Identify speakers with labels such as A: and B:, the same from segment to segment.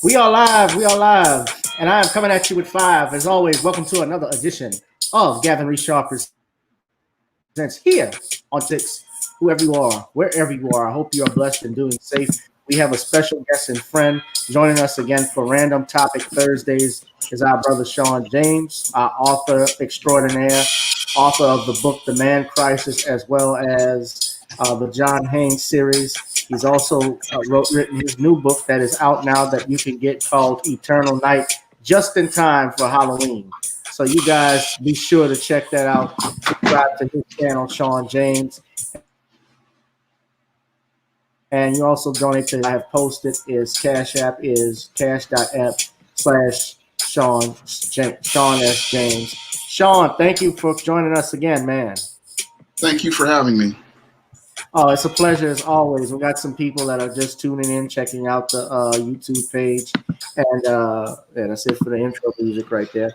A: We are live. We are live. And I am coming at you with five. As always, welcome to another edition of Gavin Reshaw Presents here on Six. Whoever you are, wherever you are, I hope you are blessed and doing safe. We have a special guest and friend joining us again for Random Topic Thursdays is our brother Shawn James, our author extraordinaire, author of the book The Man Crisis, as well as the John Haynes series. He's also written his new book that is out now that you can get called Eternal Night, just in time for Halloween. So you guys be sure to check that out. Subscribe to his channel, Shawn James. And you also donate to, I have posted, is Cash App is cash.app/Shawn S. James. Shawn, thank you for joining us again, man.
B: Thank you for having me.
A: Oh, it's a pleasure as always. We got some people that are just tuning in, checking out the YouTube page, and that's it for the intro music right there.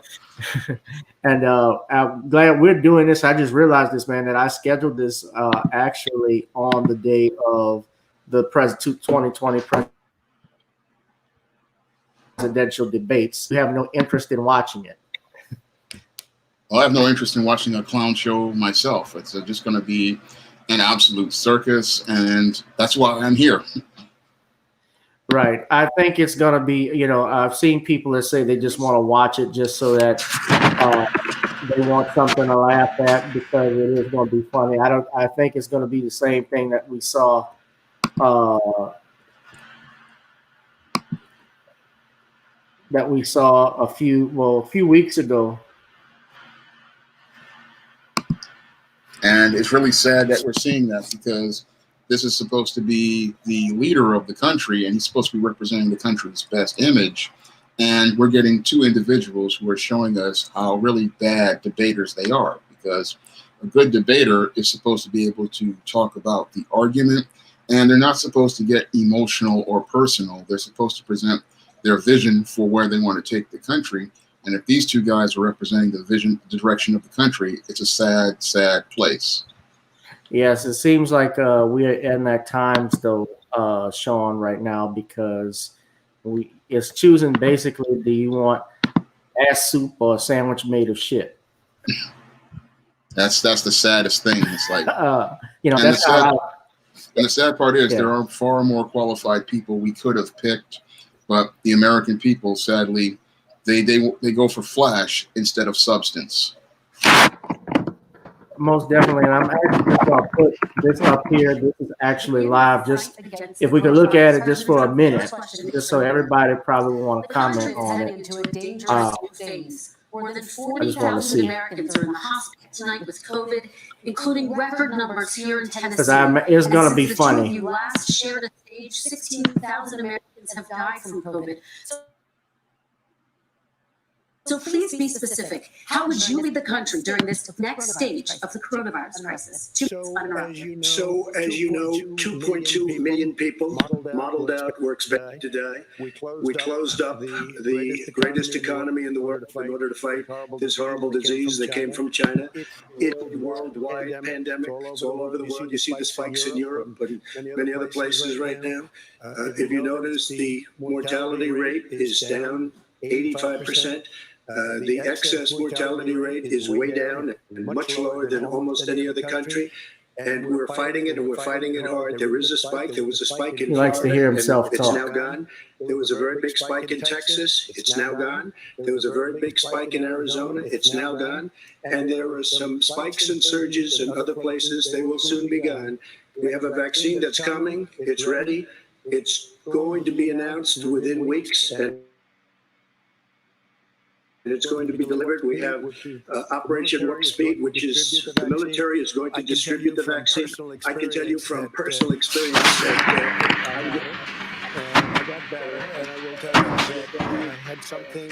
A: And I'm glad we're doing this. I just realized this, man, that I scheduled this actually on the day of the 2020 presidential debates. We have no interest in watching it.
B: Well, I have no interest in watching a clown show myself. It's just going to be an absolute circus, and that's why I'm here.
A: Right. I think it's going to be, I've seen people that say they just want to watch it just so that they want something to laugh at because it is going to be funny. I think it's going to be the same thing that we saw a few weeks ago.
B: And it's really sad that we're seeing that because this is supposed to be the leader of the country, and he's supposed to be representing the country's best image. And we're getting two individuals who are showing us how really bad debaters they are, because a good debater is supposed to be able to talk about the argument, and they're not supposed to get emotional or personal. They're supposed to present their vision for where they want to take the country. And if these two guys are representing the vision, the direction of the country, it's a sad, sad place.
A: Yes, it seems like we're in that times though, Shawn, right now, because it's choosing basically, do you want ass soup or a sandwich made of shit?
B: That's the saddest thing. It's like and the sad part is there are far more qualified people we could have picked, but the American people, sadly, they go for flash instead of substance.
A: Most definitely, and I'm actually just going to put this up here. This is actually live. Just if we could look at it just for a minute, just so everybody probably will want to comment on it.
C: More than 40,000 Americans are in the hospital tonight with COVID, including record numbers here in Tennessee.
A: It's going to be funny.
C: You last shared a stage, 16,000 Americans have died from COVID. So please be specific. How would you lead the country during this next stage of the coronavirus crisis?
D: So, as you know, 2.2 million people modeled out were expected to die. We closed up the greatest economy in the world in order to fight this horrible disease that came from China. It's a worldwide pandemic. It's all over the world. You see the spikes in Europe, but in many other places right now. If you notice, the mortality rate is down 85%. The excess mortality rate is way down and much lower than almost any other country. And we're fighting it, and we're fighting it hard. There is a spike. There was a spike in Florida.
A: He likes to hear himself
D: talk.
A: It's
D: now gone. There was a very big spike in Texas. It's now gone. There was a very big spike in Arizona. It's now gone. And there are some spikes and surges in other places. They will soon be gone. We have a vaccine that's coming. It's ready. It's going to be announced within weeks. And it's going to be delivered. We have Operation Warp Speed, which is the military is going to distribute the vaccine. I can tell you from personal experience that
E: I got better, and I will tell you that I had something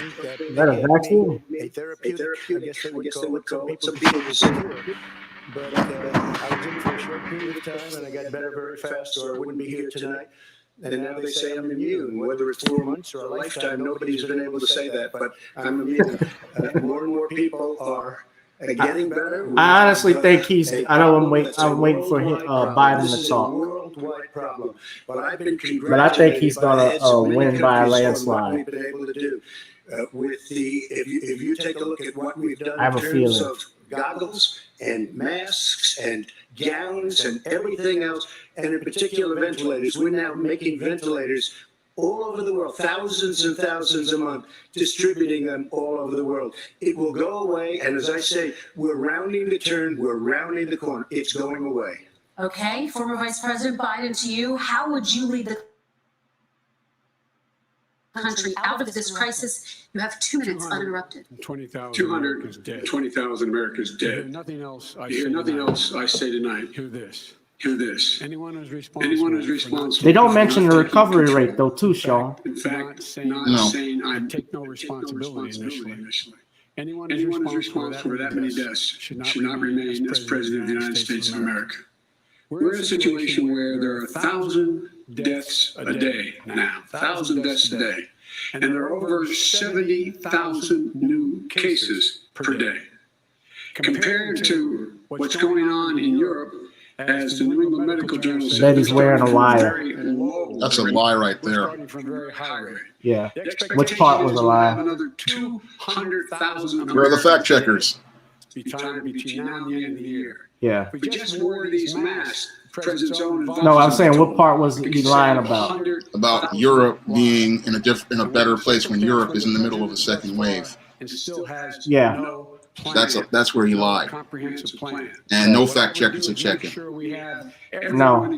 A: that a vaccine?
E: A therapeutic. I guess they would call it. Some people would say it. But I was in for a short period of time, and I got better very fast, or I wouldn't be here tonight.
D: And now they say I'm immune. Whether it's 4 months or a lifetime, nobody's been able to say that, but I'm immune. More and more people are getting better.
A: I honestly think he's. I know I'm waiting for Biden to talk.
D: worldwide problem. But I've been
A: But I think he's
D: congratulated
A: gonna
D: by the heads of
A: win by a
D: many countries on what
A: landslide.
D: we've been able to do. If you take a look at what we've done
A: I have
D: in
A: a
D: terms
A: feeling.
D: of goggles and masks and gowns and everything else, and in particular ventilators, we're now making ventilators all over the world, thousands and thousands a month, distributing them all over the world. It will go away, and as I say, we're rounding the turn, we're rounding the corner. It's going away.
C: Okay, former Vice President Biden, to you, how would you lead the country out of this crisis? You have 2 minutes uninterrupted.
F: 220,000 Americans dead. You hear nothing else I say tonight. Hear this. Anyone who's responsible.
A: They don't mention the recovery rate though, too, Shawn.
F: In fact, not saying I take no responsibility initially. Anyone who's responsible for that many deaths should not remain as President of the United States of America. We're in a situation where there are 1,000 deaths a day now, 1,000 deaths a day. And there are over 70,000 new cases per day. Compared to what's going on in Europe, as the New England Medical Journal said,
A: That he's wearing a wire.
B: That's a lie right there.
A: Yeah. Which part was a lie?
F: Another 200,000.
B: Where are the fact checkers?
F: Between now and the end of the year.
A: Yeah.
F: We just wore these masks. President's own
A: No, I'm saying what part was he lying about?
B: About Europe being in a better place when Europe is in the middle of a second wave.
F: And still has
A: Yeah.
F: no
B: That's where he lied.
F: comprehensive plan.
B: And no fact checkers are checking.
A: No.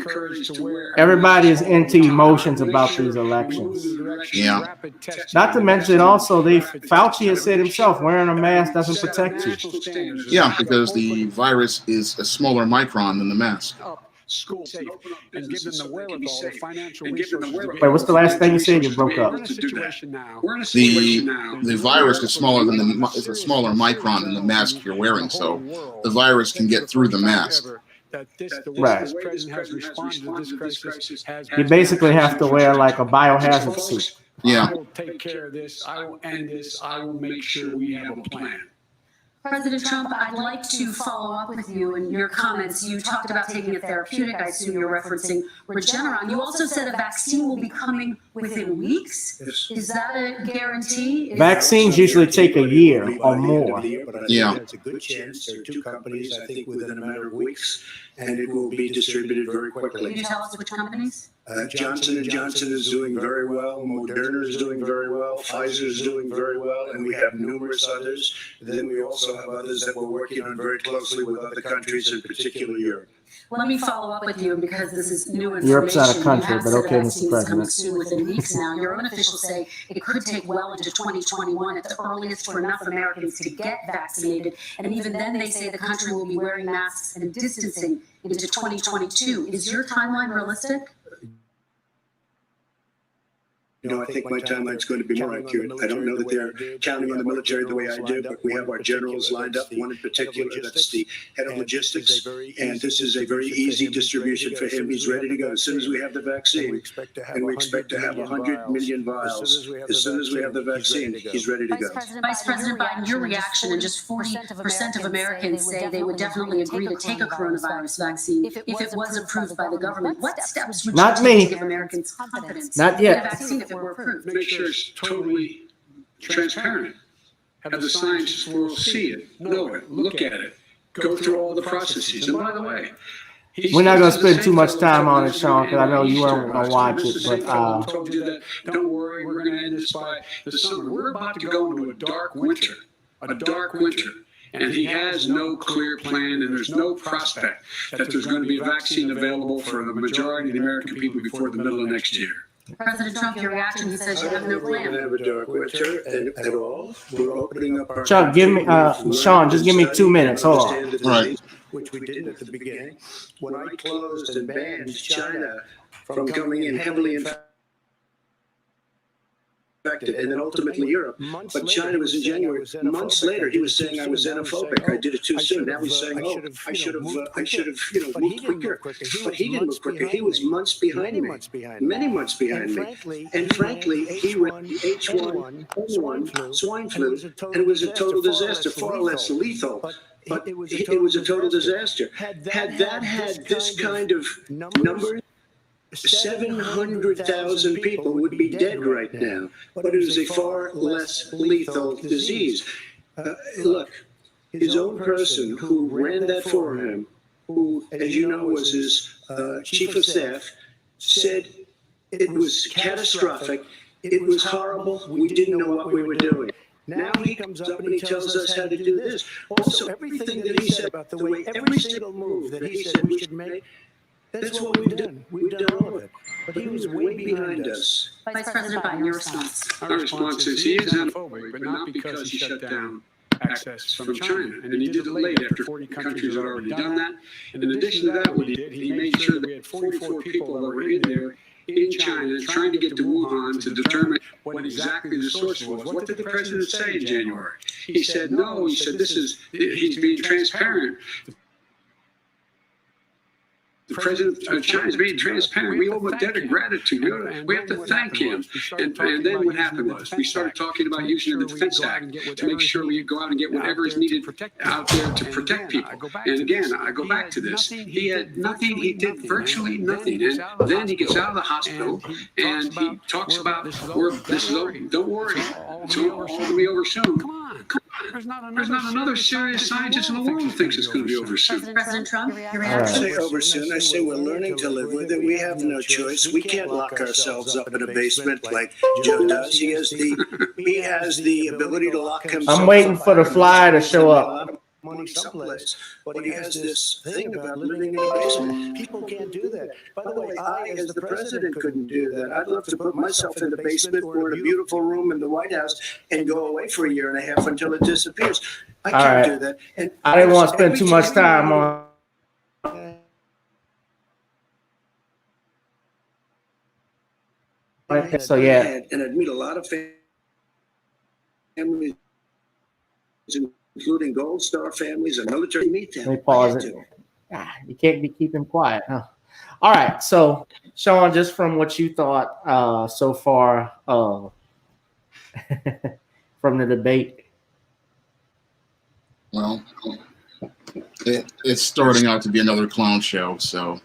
A: Everybody is into emotions about these elections.
B: Yeah.
A: Not to mention also, Fauci has said himself, wearing a mask doesn't protect you.
B: Yeah, because the virus is a smaller micron than the mask.
F: School safe and give them the wherewithal, the financial resources.
A: Wait, what's the last thing you said? You broke up.
B: The virus is smaller than it's a smaller micron than the mask you're wearing, so the virus can get through the mask.
A: Right. You basically have to wear like a biohazard suit.
B: Yeah.
F: I will take care of this. I will end this. I will make sure we have a plan.
C: President Trump, I'd like to follow up with you and your comments. You talked about taking a therapeutic. I assume you're referencing Regeneron. You also said a vaccine will be coming within weeks.
D: Yes.
C: Is that a guarantee?
A: Vaccines usually take a year or more.
B: Yeah.
D: It's a good chance. There are 2 companies, I think, within a matter of weeks, and it will be distributed very
C: Can
D: quickly.
C: you tell us which companies?
D: Johnson & Johnson is doing very well. Moderna is doing very well. Pfizer is doing very well. And we have numerous others. Then we also have others that we're working on very closely with other countries, in particular Europe.
C: Let me follow up with you because this is new information.
A: Europe's not a country,
C: You have
A: but
C: said
A: okay,
C: the
A: Mr.
C: vaccine is coming
A: President.
C: soon within weeks now. Your own officials say it could take well into 2021 at the earliest for enough Americans to get vaccinated. And even then, they say the country will be wearing masks and distancing into 2022. Is your timeline realistic?
D: I think my timeline's going to be more accurate. I don't know that they're counting on the military the way I do, but we have our generals lined up, one in particular, that's the head of logistics, and this is a very easy distribution for him. He's ready to go as soon as we have the vaccine, and we expect to have 100 million vials. As soon as we have the vaccine, he's ready to go.
C: Vice President Biden, your reaction, and just 40% of Americans say they would definitely agree to take a coronavirus vaccine if it was approved by the government. What steps would you
A: Not
C: take
A: me.
C: to give Americans confidence
A: Not
C: in
A: yet.
C: a vaccine if it were approved?
F: Make sure it's totally transparent. Have the scientists will see it, know it, look at it, go through all the processes. And by the way,
A: We're not going to spend too much time on it, Shawn, because I know you weren't going to watch it. But
F: told you that, don't worry, we're going to end this by the summer. We're about to go into a dark winter, and he has no clear plan, and there's no prospect that there's going to be a vaccine available for the majority of the American people before the middle of next year.
C: President Trump, your reaction, he says you have no
D: We're going to
C: plan.
D: have a dark winter at all. We're opening up our
A: Chuck, give me, Shawn, just give me 2 minutes. Hold on.
B: Right.
D: Which we didn't at the beginning. When I closed and banned China from coming in heavily infected, and then ultimately Europe. But China was in January. Months later, he was saying I was xenophobic. I did it too soon. Now he's saying, oh, I should have, moved quicker. But he didn't move quicker. He was months behind me, many months behind me. And frankly, he ran H1N1 swine flu, and it was a total disaster, far less lethal. But it was a total disaster. Had that had this kind of numbers, 700,000 people would be dead right now, but it is a far less lethal disease. Look, his own person who ran that for him, who, as you know, was his chief of staff, said it was catastrophic, it was horrible, we didn't know what we were doing. Now he comes up and he tells us how to do this. Also, everything that he said about the way, every single move that he said we should make, that's what we've done. We've done all of it. But he was way behind us.
C: Vice President Biden, your response.
F: Our response is he is xenophobic, but not because he shut down access from China. And he did it late after 40 countries had already done that. And in addition to that, what he did, he made sure that we had 44 people that were in there in China trying to get to Wuhan to determine what exactly the source was. What did the president say in January? He said, no, he said, he's being transparent. The president of China is being transparent. We owe him a debt of gratitude. We have to thank him. And then what happened was we started talking about using the Defense Act to make sure we go out and get whatever is needed out there to protect people. And again, I go back to this. He had nothing. He did virtually nothing. And then he gets out of the hospital and he talks about, this is over. Don't worry. It's all going to be over soon. Come on. There's not another serious scientist in the world who thinks it's going to be over soon.
C: President Trump, your
D: I
C: reaction?
D: say over soon. I say we're learning to live with it. We have no choice. We can't lock ourselves up in a basement like Joe does. He has the ability to lock himself.
A: I'm waiting for the fly to show up.
D: Money someplace, but he has this thing about living in a basement. People can't do that. By the way, I, as the president, couldn't do that. I'd love to put myself in the basement or in a beautiful room in the White House and go away for a year and a half until it disappears. I can't do that. And
A: I didn't want to spend too much time on. So yeah,
D: and I'd meet a lot of families, including Gold Star families and military. Meet them.
A: Let me pause it. You can't be keeping quiet, huh? All right. So, Shawn, just from what you thought so far from the debate.
B: Well, it's starting out to be another clown show, so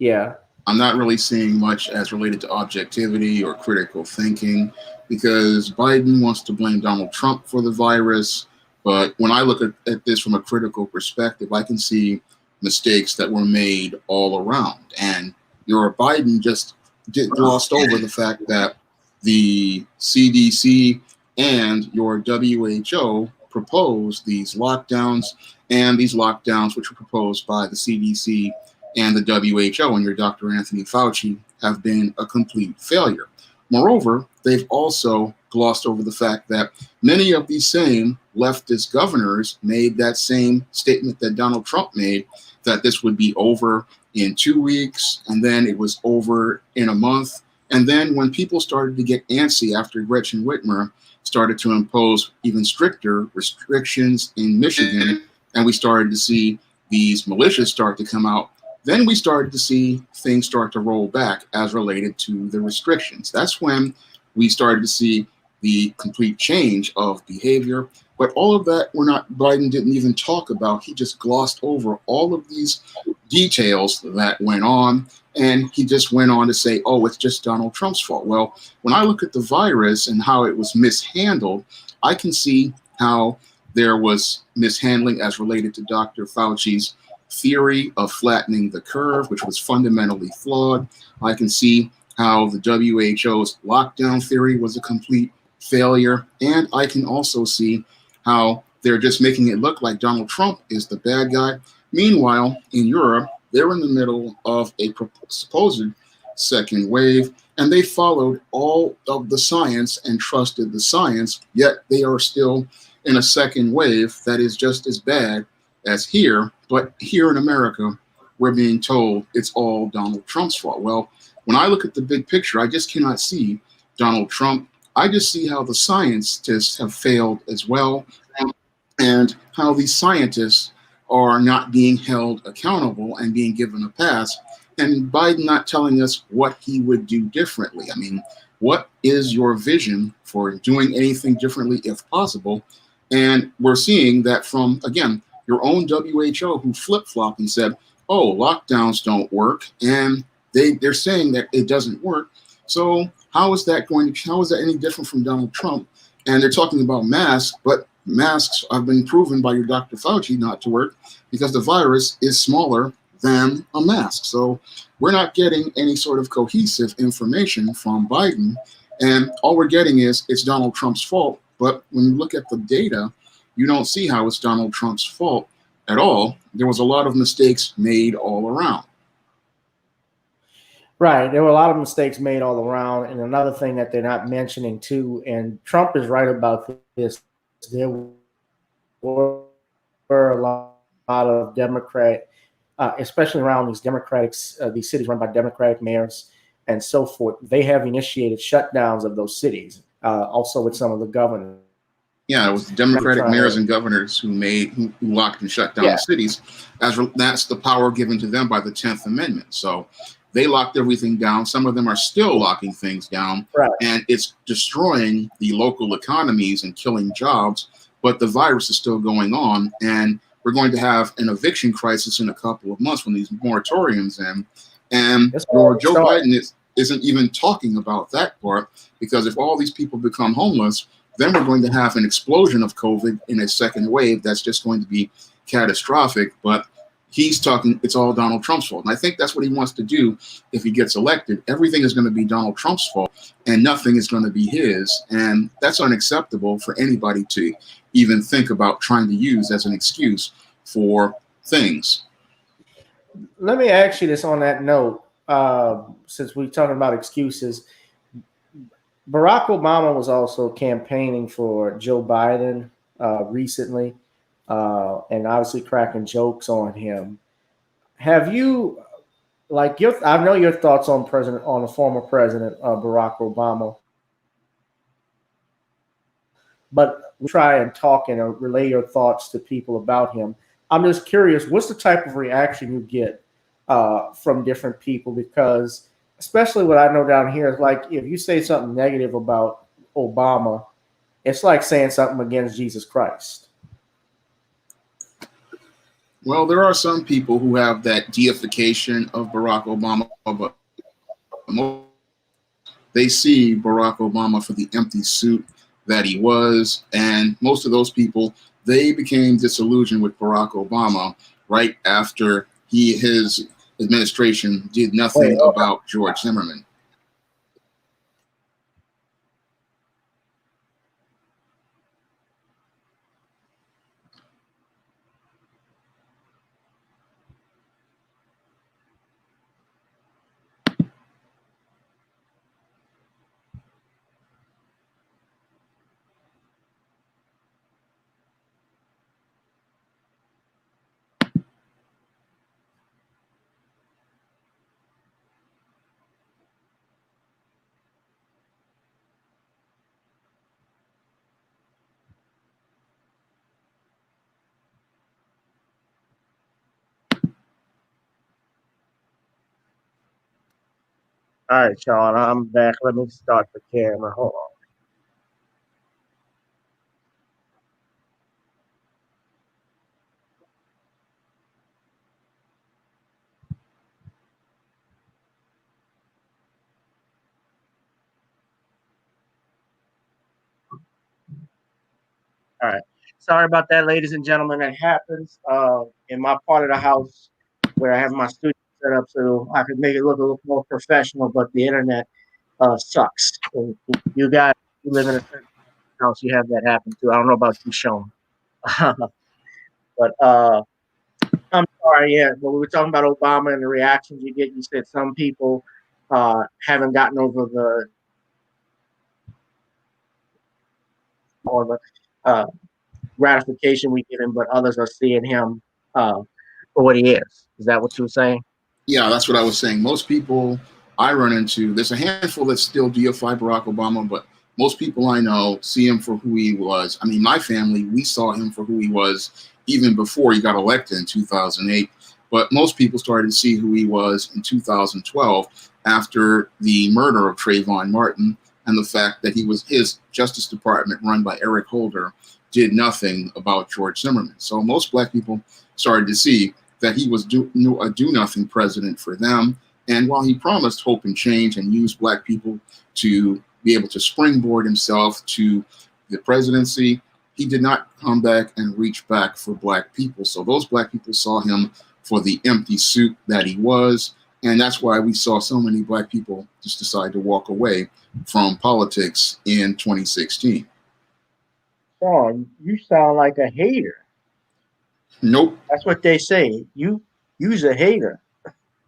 A: Yeah.
B: I'm not really seeing much as related to objectivity or critical thinking, because Biden wants to blame Donald Trump for the virus. But when I look at this from a critical perspective, I can see mistakes that were made all around. And your Biden just glossed over the fact that the CDC and your WHO proposed these lockdowns, and these lockdowns, which were proposed by the CDC and the WHO and your Dr. Anthony Fauci, have been a complete failure. Moreover, they've also glossed over the fact that many of these same leftist governors made that same statement that Donald Trump made, that this would be over in 2 weeks, and then it was over in a month. And then when people started to get antsy after Gretchen Whitmer started to impose even stricter restrictions in Michigan, and we started to see these militias start to come out, then we started to see things start to roll back as related to the restrictions. That's when we started to see the complete change of behavior. But all of that Biden didn't even talk about. He just glossed over all of these details that went on. And he just went on to say, oh, it's just Donald Trump's fault. Well, when I look at the virus and how it was mishandled, I can see how there was mishandling as related to Dr. Fauci's theory of flattening the curve, which was fundamentally flawed. I can see how the WHO's lockdown theory was a complete failure. And I can also see how they're just making it look like Donald Trump is the bad guy. Meanwhile, in Europe, they're in the middle of a supposed second wave, and they followed all of the science and trusted the science, yet they are still in a second wave that is just as bad as here. But here in America, we're being told it's all Donald Trump's fault. Well, when I look at the big picture, I just cannot see Donald Trump. I just see how the scientists have failed as well, and how these scientists are not being held accountable and being given a pass, and Biden not telling us what he would do differently. I mean, what is your vision for doing anything differently if possible? And we're seeing that from, again, your own WHO, who flip-flopped and said, oh, lockdowns don't work, and they're saying that it doesn't work. So how is that any different from Donald Trump? And they're talking about masks, but masks have been proven by your Dr. Fauci not to work because the virus is smaller than a mask. So we're not getting any sort of cohesive information from Biden. And all we're getting is it's Donald Trump's fault. But when you look at the data, you don't see how it's Donald Trump's fault at all. There was a lot of mistakes made all around.
A: Right. There were a lot of mistakes made all around. And another thing that they're not mentioning too, and Trump is right about this, there were a lot of Democrat, especially around these these cities run by Democratic mayors and so forth. They have initiated shutdowns of those cities, also with some of the governors.
B: Yeah, it was the Democratic mayors and governors who locked and shut down cities. That's the power given to them by the 10th Amendment. So they locked everything down. Some of them are still locking things down, and it's destroying the local economies and killing jobs. But the virus is still going on, and we're going to have an eviction crisis in a couple of months when these moratoriums end. And Joe Biden isn't even talking about that part, because if all these people become homeless, then we're going to have an explosion of COVID in a second wave that's just going to be catastrophic. But he's talking, it's all Donald Trump's fault. And I think that's what he wants to do if he gets elected. Everything is going to be Donald Trump's fault and nothing is going to be his. And that's unacceptable for anybody to even think about trying to use as an excuse for things.
A: Let me ask you this on that note, since we're talking about excuses. Barack Obama was also campaigning for Joe Biden recently, and obviously cracking jokes on him. Have you, I know your thoughts on the former president Barack Obama, but try and talk and relay your thoughts to people about him. I'm just curious, what's the type of reaction you get from different people? Because especially what I know down here is like, if you say something negative about Obama, it's like saying something against Jesus Christ.
B: Well, there are some people who have that deification of Barack Obama, but they see Barack Obama for the empty suit that he was. And most of those people, they became disillusioned with Barack Obama right after his administration did nothing about George Zimmerman.
A: All right, Shawn, I'm back. Let me start the camera. Hold on. All right. Sorry about that, ladies and gentlemen. That happens in my part of the house where I have my studio set up so I can make it look a little more professional, but the internet sucks. And you guys who live in a certain house, you have that happen too. I don't know about you, Shawn. But I'm sorry, yeah. But we were talking about Obama and the reactions you get. You said some people haven't gotten over the gratification we give him, but others are seeing him for what he is. Is that what you were saying?
B: Yeah, that's what I was saying. Most people I run into, there's a handful that still deify Barack Obama, but most people I know see him for who he was. I mean, my family, we saw him for who he was even before he got elected in 2008. But most people started to see who he was in 2012 after the murder of Trayvon Martin and the fact that his Justice Department, run by Eric Holder, did nothing about George Zimmerman. So most black people started to see that he was a do-nothing president for them. And while he promised hope and change and used black people to be able to springboard himself to the presidency, he did not come back and reach back for black people. So those black people saw him for the empty suit that he was. And that's why we saw so many black people just decide to walk away from politics in 2016.
G: Shawn, you sound like a hater.
B: Nope.
G: That's what they say. You's a hater.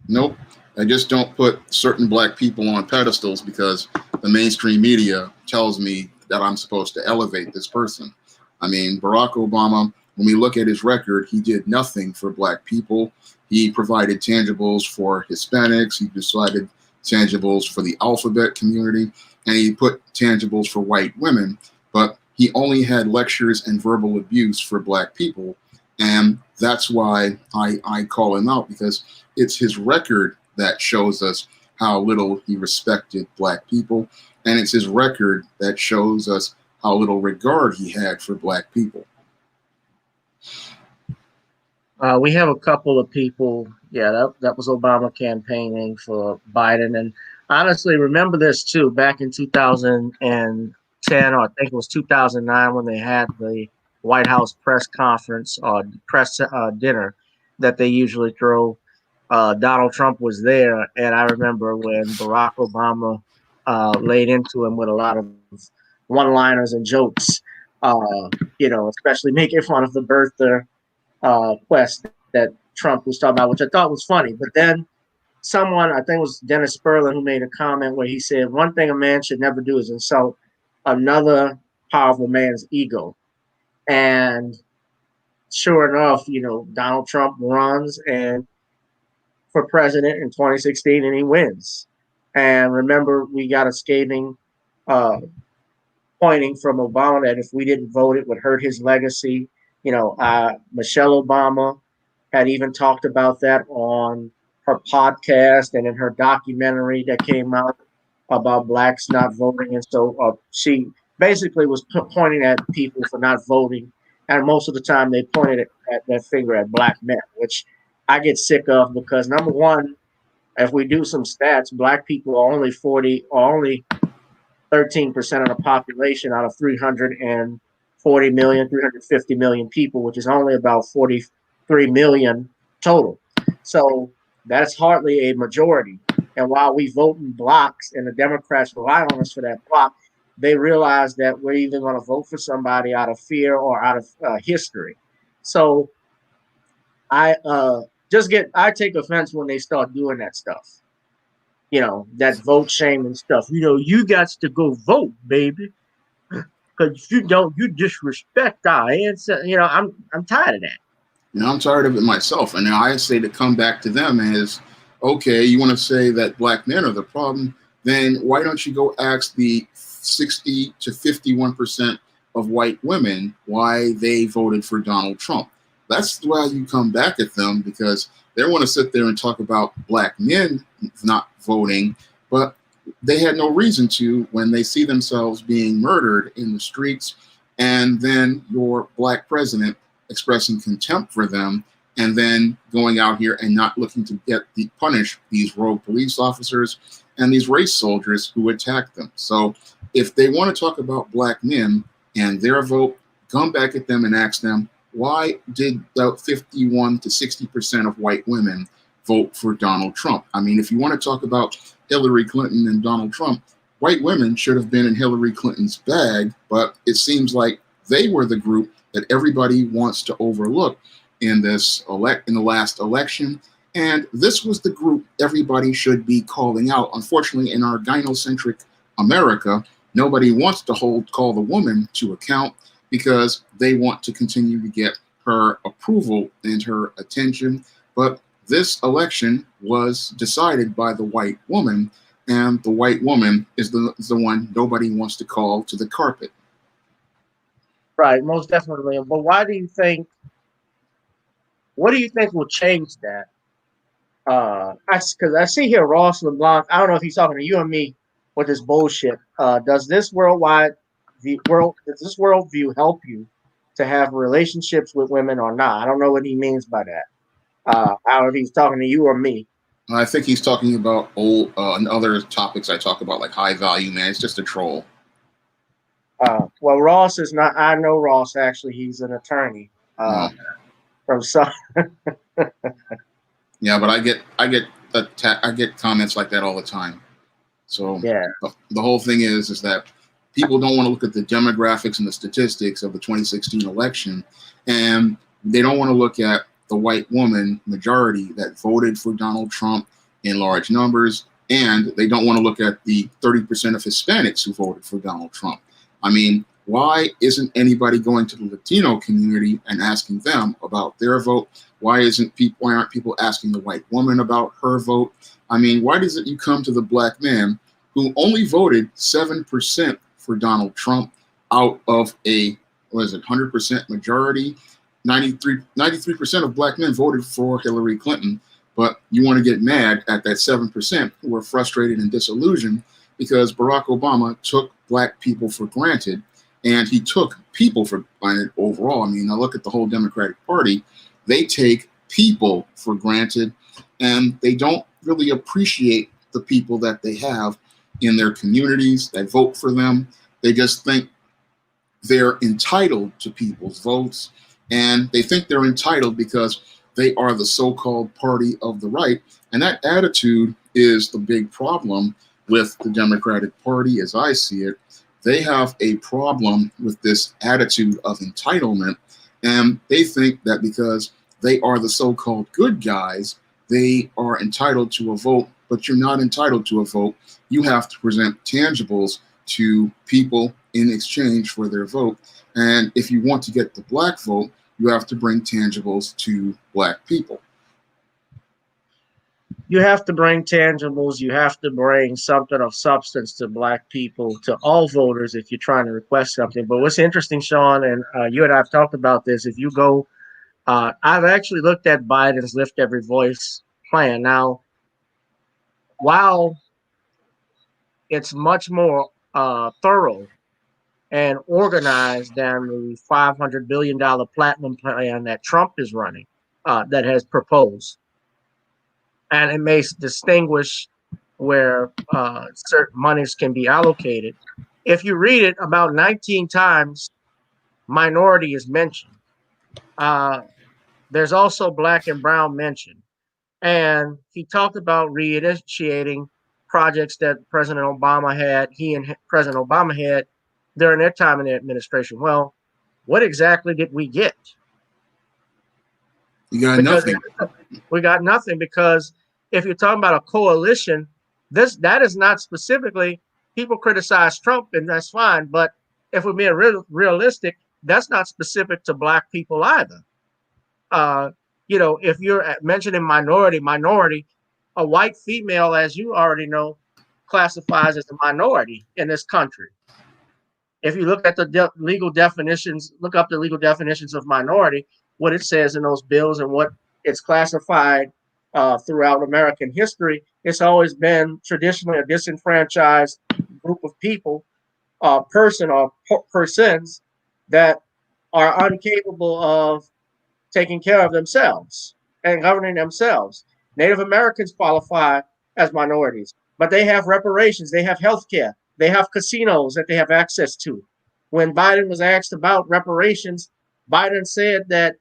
B: Nope. I just don't put certain black people on pedestals because the mainstream media tells me that I'm supposed to elevate this person. I mean, Barack Obama, when we look at his record, he did nothing for black people. He provided tangibles for Hispanics. He decided tangibles for the alphabet community, and he put tangibles for white women. But he only had lectures and verbal abuse for black people. And that's why I call him out, because it's his record that shows us how little he respected black people. And it's his record that shows us how little regard he had for black people.
G: We have a couple of people. Yeah, that was Obama campaigning for Biden. And honestly, remember this too, back in 2010, or I think it was 2009, when they had the White House press conference or press dinner that they usually throw. Donald Trump was there, and I remember when Barack Obama laid into him with a lot of one-liners and jokes, especially making fun of the birther quest that Trump was talking about, which I thought was funny. But then someone, I think it was Dennis Sperlin, who made a comment where he said, one thing a man should never do is insult another powerful man's ego. And sure enough, Donald Trump runs for president in 2016, and he wins. And remember, we got a scathing pointing from Obama that if we didn't vote, it would hurt his legacy. Michelle Obama had even talked about that on her podcast and in her documentary that came out about blacks not voting. And so she basically was pointing at people for not voting. And most of the time they pointed at that finger at black men, which I get sick of, because number one, if we do some stats, black people are only 13% of the population out of 340 million, 350 million people, which is only about 43 million total. So that's hardly a majority. And while we vote in blocks and the Democrats rely on us for that block, they realize that we're either going to vote for somebody out of fear or out of history. So I take offense when they start doing that stuff. That vote shaming stuff. You got to go vote, baby. Because if you don't, you disrespect our ancestors. I'm tired of that.
B: I'm tired of it myself. And now I say to come back to them is, okay, you want to say that black men are the problem, then why don't you go ask the 60 to 51% of white women why they voted for Donald Trump? That's why you come back at them, because they want to sit there and talk about black men not voting, but they had no reason to when they see themselves being murdered in the streets, and then your black president expressing contempt for them, and then going out here and not looking to punish these rogue police officers and these race soldiers who attacked them. So if they want to talk about black men and their vote, come back at them and ask them, why did the 51 to 60% of white women vote for Donald Trump? I mean, if you want to talk about Hillary Clinton and Donald Trump, white women should have been in Hillary Clinton's bag, but it seems like they were the group that everybody wants to overlook in the last election. And this was the group everybody should be calling out. Unfortunately, in our gynocentric America, nobody wants to call the woman to account, because they want to continue to get her approval and her attention. But this election was decided by the white woman, and the white woman is the one nobody wants to call to the carpet.
G: Right, most definitely. But what do you think will change that? Because I see here Ross LeBlanc, I don't know if he's talking to you or me with this bullshit. Does this worldview help you to have relationships with women or not? I don't know what he means by that. I don't know if he's talking to you or me.
B: I think he's talking about and other topics I talk about, like high value man. It's just a troll.
G: Well, Ross is not. I know Ross. Actually, he's an attorney from some.
B: Yeah, but I get comments like that all the time. So
G: Yeah,
B: the whole thing is that people don't want to look at the demographics and the statistics of the 2016 election, and they don't want to look at the white woman majority that voted for Donald Trump in large numbers, and they don't want to look at the 30% of Hispanics who voted for Donald Trump. I mean, why isn't anybody going to the Latino community and asking them about their vote? Why aren't people asking the white woman about her vote? I mean, why doesn't you come to the black man who only voted 7% for Donald Trump out of a 100% majority? 93% of black men voted for Hillary Clinton, but you want to get mad at that 7% who are frustrated and disillusioned because Barack Obama took black people for granted, and he took people for granted overall. I mean, I look at the whole Democratic Party, they take people for granted, and they don't really appreciate the people that they have in their communities that vote for them. They just think they're entitled to people's votes, and they think they're entitled because they are the so-called party of the right. And that attitude is the big problem with the Democratic Party, as I see it. They have a problem with this attitude of entitlement, and they think that because they are the so-called good guys, they are entitled to a vote, but you're not entitled to a vote. You have to present tangibles to people in exchange for their vote. And if you want to get the black vote, you have to bring tangibles to black people.
G: you have to bring tangibles. You have to bring something of substance to black people, to all voters, if you're trying to request something. But what's interesting, Shawn, and you and I have talked about this, if you go, I've actually looked at Biden's Lift Every Voice plan. Now, while it's much more thorough and organized than the $500 billion platinum plan that Trump is running, that has proposed. And it may distinguish where certain monies can be allocated. If you read it, about 19 times minority is mentioned. There's also black and brown mentioned. And he talked about reinitiating projects that he and President Obama had during their time in the administration. Well, what exactly did we get?
B: You got
G: Because
B: nothing.
G: we got nothing, because if you're talking about a coalition, that is not specifically, people criticize Trump and that's fine, but if we're being realistic, that's not specific to black people either. If you're mentioning minority, a white female, as you already know, classifies as a minority in this country. If you look at the legal definitions, look up the legal definitions of minority, what it says in those bills and what it's classified throughout American history, it's always been traditionally a disenfranchised group of people, person or persons that are incapable of taking care of themselves and governing themselves. Native Americans qualify as minorities, but they have reparations, they have health care, they have casinos that they have access to. When Biden was asked about reparations, Biden said that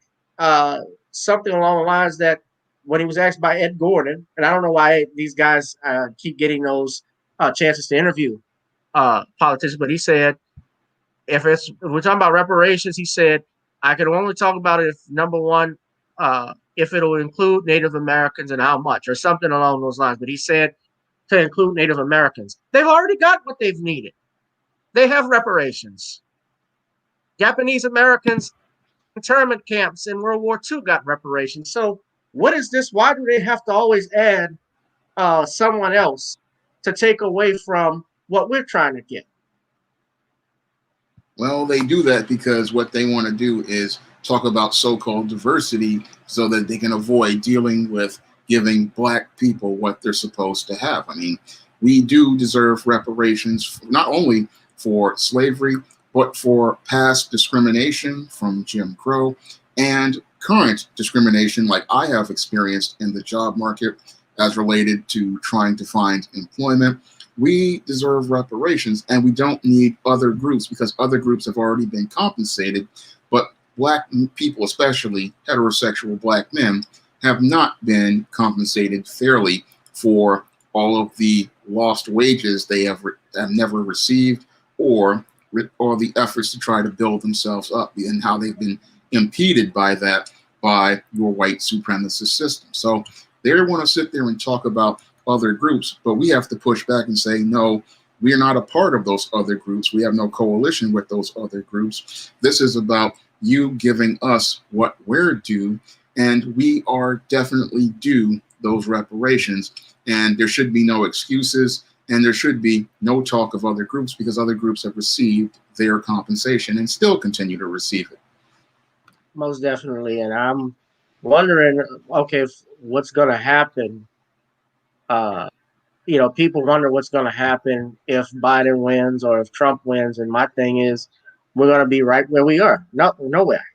G: something along the lines that when he was asked by Ed Gordon, and I don't know why these guys keep getting those chances to interview politicians, but he said, if we're talking about reparations, he said, I can only talk about it if, number one, if it'll include Native Americans and how much, or something along those lines. But he said to include Native Americans. They've already got what they've needed. They have reparations. Japanese Americans, internment camps in World War II got reparations. So what is this? Why do they have to always add someone else to take away from what we're trying to get?
B: Well, they do that because what they want to do is talk about so-called diversity so that they can avoid dealing with giving black people what they're supposed to have. I mean, we do deserve reparations, not only for slavery, but for past discrimination from Jim Crow and current discrimination like I have experienced in the job market as related to trying to find employment, we deserve reparations, and we don't need other groups because other groups have already been compensated. But Black people, especially heterosexual Black men, have not been compensated fairly for all of the lost wages they have never received, or the efforts to try to build themselves up, and how they've been impeded by that, by your white supremacist system. So they want to sit there and talk about other groups, but we have to push back and say, no, we are not a part of those other groups. We have no coalition with those other groups. This is about you giving us what we're due, and we are definitely due those reparations. And there should be no excuses, and there should be no talk of other groups, because other groups have received their compensation and still continue to receive it.
G: Most definitely. And I'm wondering, okay, what's going to happen? People wonder what's going to happen if Biden wins or if Trump wins. And my thing is, we're going to be right where we are. Nowhere.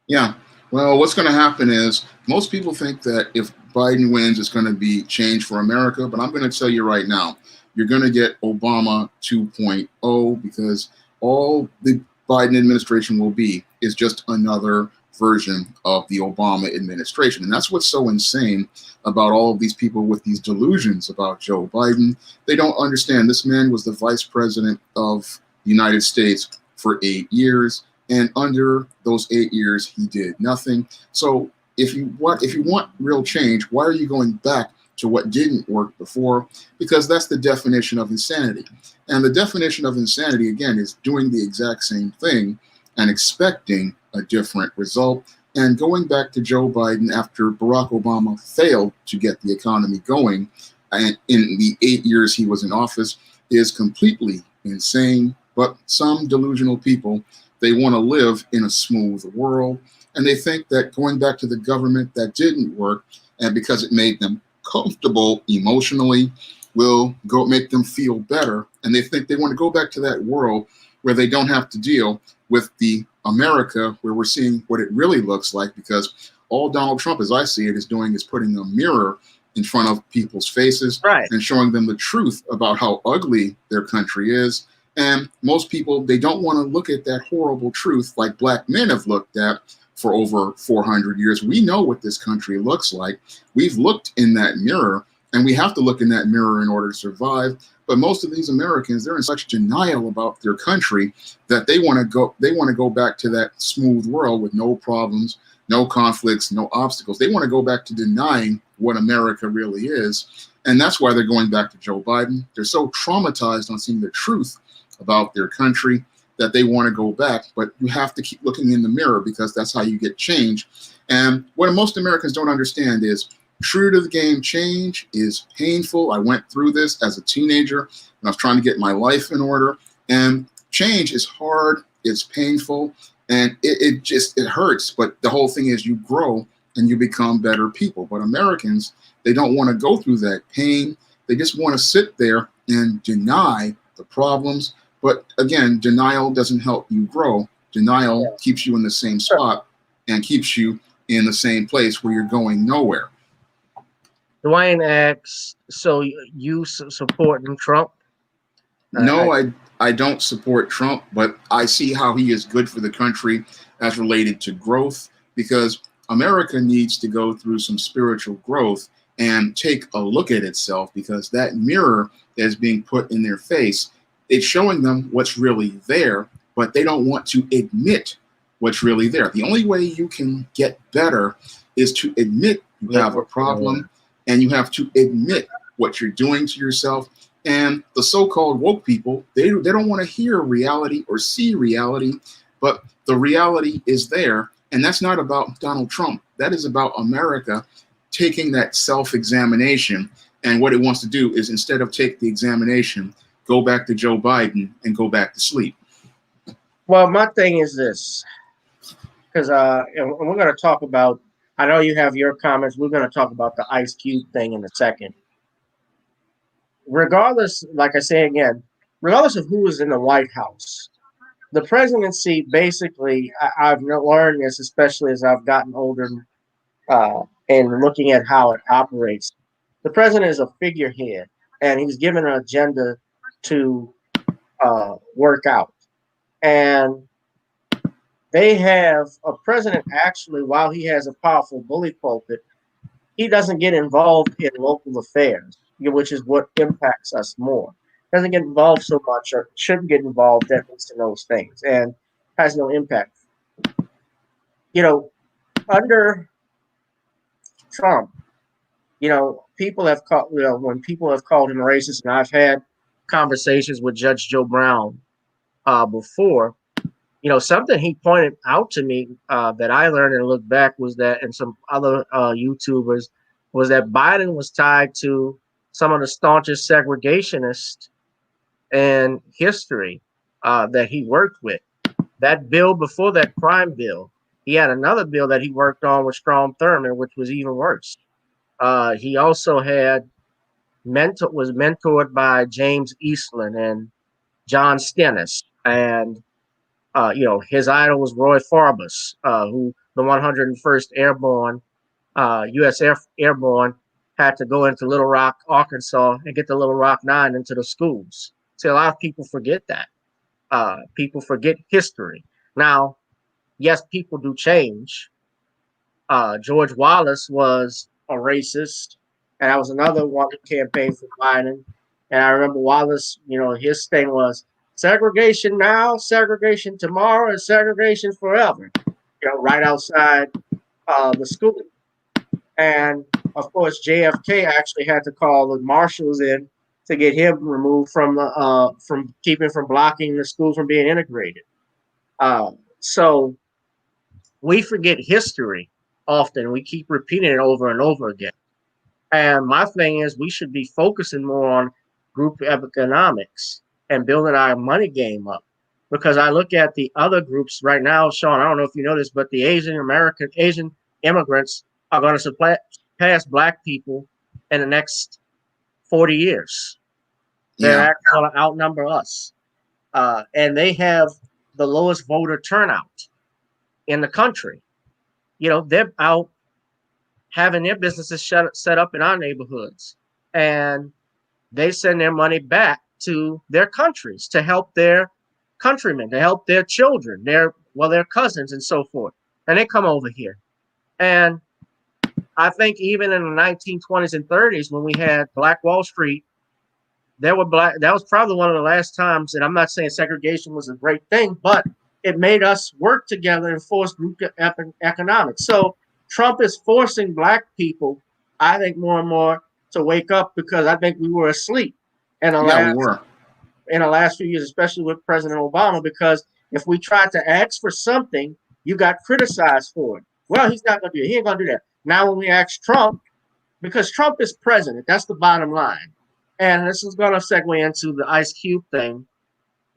B: Yeah. Well, what's going to happen is most people think that if Biden wins, it's going to be change for America. But I'm going to tell you right now, you're going to get Obama 2.0, because all the Biden administration will be is just another version of the Obama administration. And that's what's so insane about all of these people with these delusions about Joe Biden. They don't understand this man was the vice president of the United States for 8 years. And under those 8 years, he did nothing. So if you want real change, why are you going back to what didn't work before? Because that's the definition of insanity. And the definition of insanity, again, is doing the exact same thing and expecting a different result. And going back to Joe Biden after Barack Obama failed to get the economy going and in the 8 years he was in office is completely insane. But some delusional people, they want to live in a smooth world, and they think that going back to the government that didn't work, and because it made them comfortable emotionally, will make them feel better. And they think they want to go back to that world where they don't have to deal with the America where we're seeing what it really looks like, because all Donald Trump, as I see it, is doing is putting a mirror in front of people's faces,
G: right,
B: and showing them the truth about how ugly their country is. And most people, they don't want to look at that horrible truth like Black men have looked at for over 400 years. We know what this country looks like. We've looked in that mirror, and we have to look in that mirror in order to survive. But most of these Americans, they're in such denial about their country that they want to go back to that smooth world with no problems, no conflicts, no obstacles. They want to go back to denying what America really is. And that's why they're going back to Joe Biden. They're so traumatized on seeing the truth about their country that they want to go back. But you have to keep looking in the mirror, because that's how you get change. And what most Americans don't understand is true to the game change is painful. I went through this as a teenager when I was trying to get my life in order. And change is hard, it's painful, and it hurts. But the whole thing is you grow and you become better people. But Americans, they don't want to go through that pain. They just want to sit there and deny the problems. But again, denial doesn't help you grow. Denial keeps you in the same spot and keeps you in the same place where you're going nowhere.
G: Dwayne asks, so you supporting Trump?
B: No, I don't support Trump, but I see how he is good for the country as related to growth, because America needs to go through some spiritual growth and take a look at itself, because that mirror that is being put in their face, it's showing them what's really there, but they don't want to admit what's really there. The only way you can get better is to admit you have a problem, and you have to admit what you're doing to yourself. And the so-called woke people, they don't want to hear reality or see reality, but the reality is there. And that's not about Donald Trump. That is about America taking that self-examination. And what it wants to do is, instead of take the examination, go back to Joe Biden and go back to sleep.
G: Well, my thing is this, because and we're going to talk about, I know you have your comments. We're going to talk about the Ice Cube thing in a second. Regardless, like I say again, regardless of who is in the White House, the presidency, basically, I've learned this, especially as I've gotten older, and looking at how it operates. The president is a figurehead, and he's given an agenda to work out. And they have a president, actually, while he has a powerful bully pulpit, he doesn't get involved in local affairs, which is what impacts us more. Doesn't get involved so much, or shouldn't get involved, at least in those things, and has no impact. Under Trump, people have called, when people have called him racist, and I've had conversations with Judge Joe Brown before. Something he pointed out to me that I learned and looked back was that, and some other YouTubers, was that Biden was tied to some of the staunchest segregationists in history that he worked with. That bill before that crime bill, he had another bill that he worked on with Strom Thurmond, which was even worse. He also was mentored by James Eastland and John Stennis, and his idol was Roy Farbus, who the 101st Airborne, U.S. Airborne, had to go into Little Rock, Arkansas, and get the Little Rock Nine into the schools. See, a lot of people forget that. People forget history. Now, yes, people do change. George Wallace was a racist, and that was another one who campaigned for Biden. And I remember Wallace, his thing was segregation now, segregation tomorrow, and segregation forever, right outside the school. And of course, JFK actually had to call the marshals in to get him removed from blocking the school from being integrated. So we forget history often. We keep repeating it over and over again. And my thing is, we should be focusing more on group economics and building our money game up. Because I look at the other groups right now, Shawn, I don't know if you know this, but the Asian immigrants are going to surpass Black people in the next 40 years. They're actually going to outnumber us. And they have the lowest voter turnout in the country. They're out having their businesses set up in our neighborhoods. And they send their money back to their countries to help their countrymen, to help their children, their cousins and so forth. And they come over here. And I think even in the 1920s and 30s, when we had Black Wall Street, that was probably one of the last times, and I'm not saying segregation was a great thing, but it made us work together and force group economics. So Trump is forcing Black people, I think, more and more to wake up, because I think we were asleep in the last few years, especially with President Obama, because if we tried to ask for something, you got criticized for it. Well, he's not going to do it. He ain't going to do that. Now, when we ask Trump, because Trump is president, that's the bottom line. And this is going to segue into the Ice Cube thing.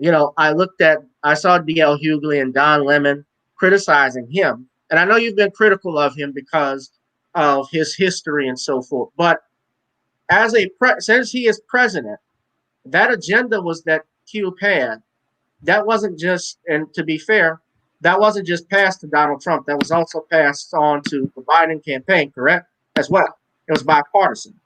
G: I saw D.L. Hughley and Don Lemon criticizing him. And I know you've been critical of him because of his history and so forth. But since he is president, that agenda was that Cube had. That wasn't just, and to be fair, that wasn't just passed to Donald Trump. That was also passed on to the Biden campaign, correct? As well. It was bipartisan.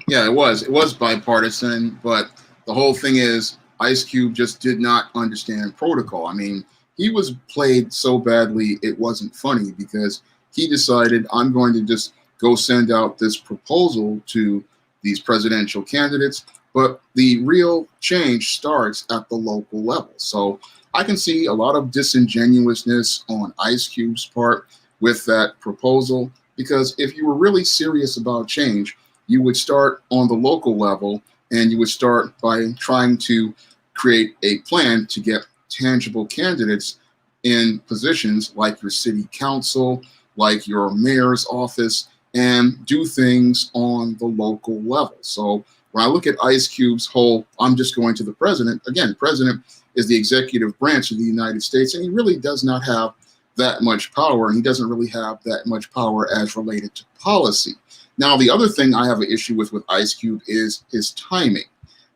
B: Yeah, it was. It was bipartisan, but the whole thing is Ice Cube just did not understand protocol. I mean, he was played so badly it wasn't funny, because he decided, I'm going to just go send out this proposal to these presidential candidates. But the real change starts at the local level. So I can see a lot of disingenuousness on Ice Cube's part with that proposal, because if you were really serious about change, you would start on the local level, and you would start by trying to create a plan to get tangible candidates in positions like your city council, like your mayor's office, and do things on the local level. So when I look at Ice Cube's whole, I'm just going to the president, again, president is the executive branch of the United States, and he really does not have that much power, and he doesn't really have that much power as related to policy. Now, the other thing I have an issue with Ice Cube is his timing.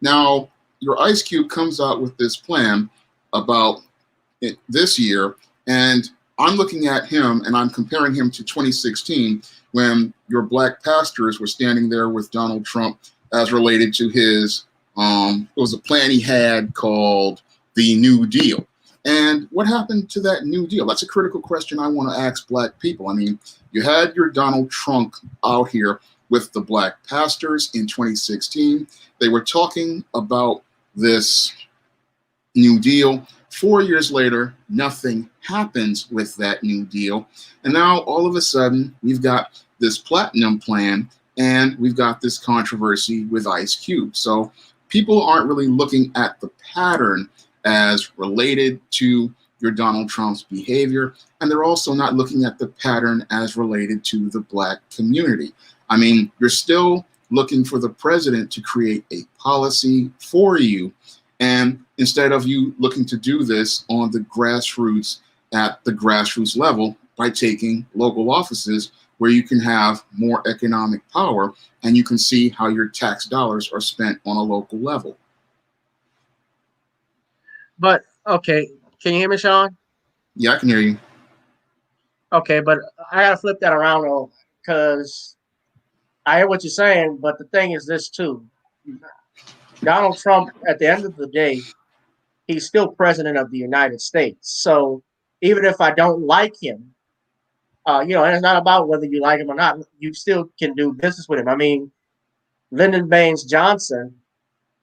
B: Now, your Ice Cube comes out with this plan about it this year, and I'm looking at him and I'm comparing him to 2016 when your black pastors were standing there with Donald Trump as related to his, it was a plan he had called the New Deal. And what happened to that New Deal? That's a critical question I want to ask black people. I mean, you had your Donald Trump out here with the black pastors in 2016. They were talking about this New Deal. 4 years later, nothing happens with that New Deal. And now all of a sudden, we've got this platinum plan and we've got this controversy with Ice Cube. So people aren't really looking at the pattern as related to your Donald Trump's behavior. And they're also not looking at the pattern as related to the black community. I mean, you're still looking for the president to create a policy for you. And instead of you looking to do this on the grassroots, at the grassroots level, by taking local offices where you can have more economic power and you can see how your tax dollars are spent on a local level.
G: But okay, can you hear me, Shawn?
B: Yeah, I can hear you.
G: Okay, but I gotta flip that around though, because I hear what you're saying, but the thing is this too. Donald Trump, at the end of the day, he's still president of the United States. So even if I don't like him, and it's not about whether you like him or not, you still can do business with him. I mean, Lyndon Baines Johnson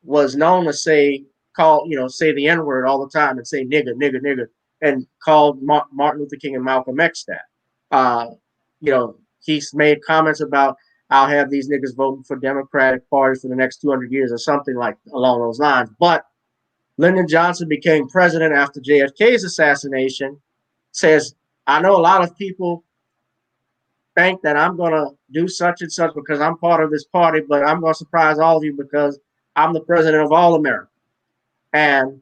G: was known to say the N-word all the time and say nigger, nigger, nigger, and called Martin Luther King and Malcolm X that. He's made comments about, I'll have these niggas voting for Democratic parties for the next 200 years or something like along those lines. But Lyndon Johnson became president after JFK's assassination, says, I know a lot of people think that I'm going to do such and such because I'm part of this party, but I'm going to surprise all of you because I'm the president of all America. And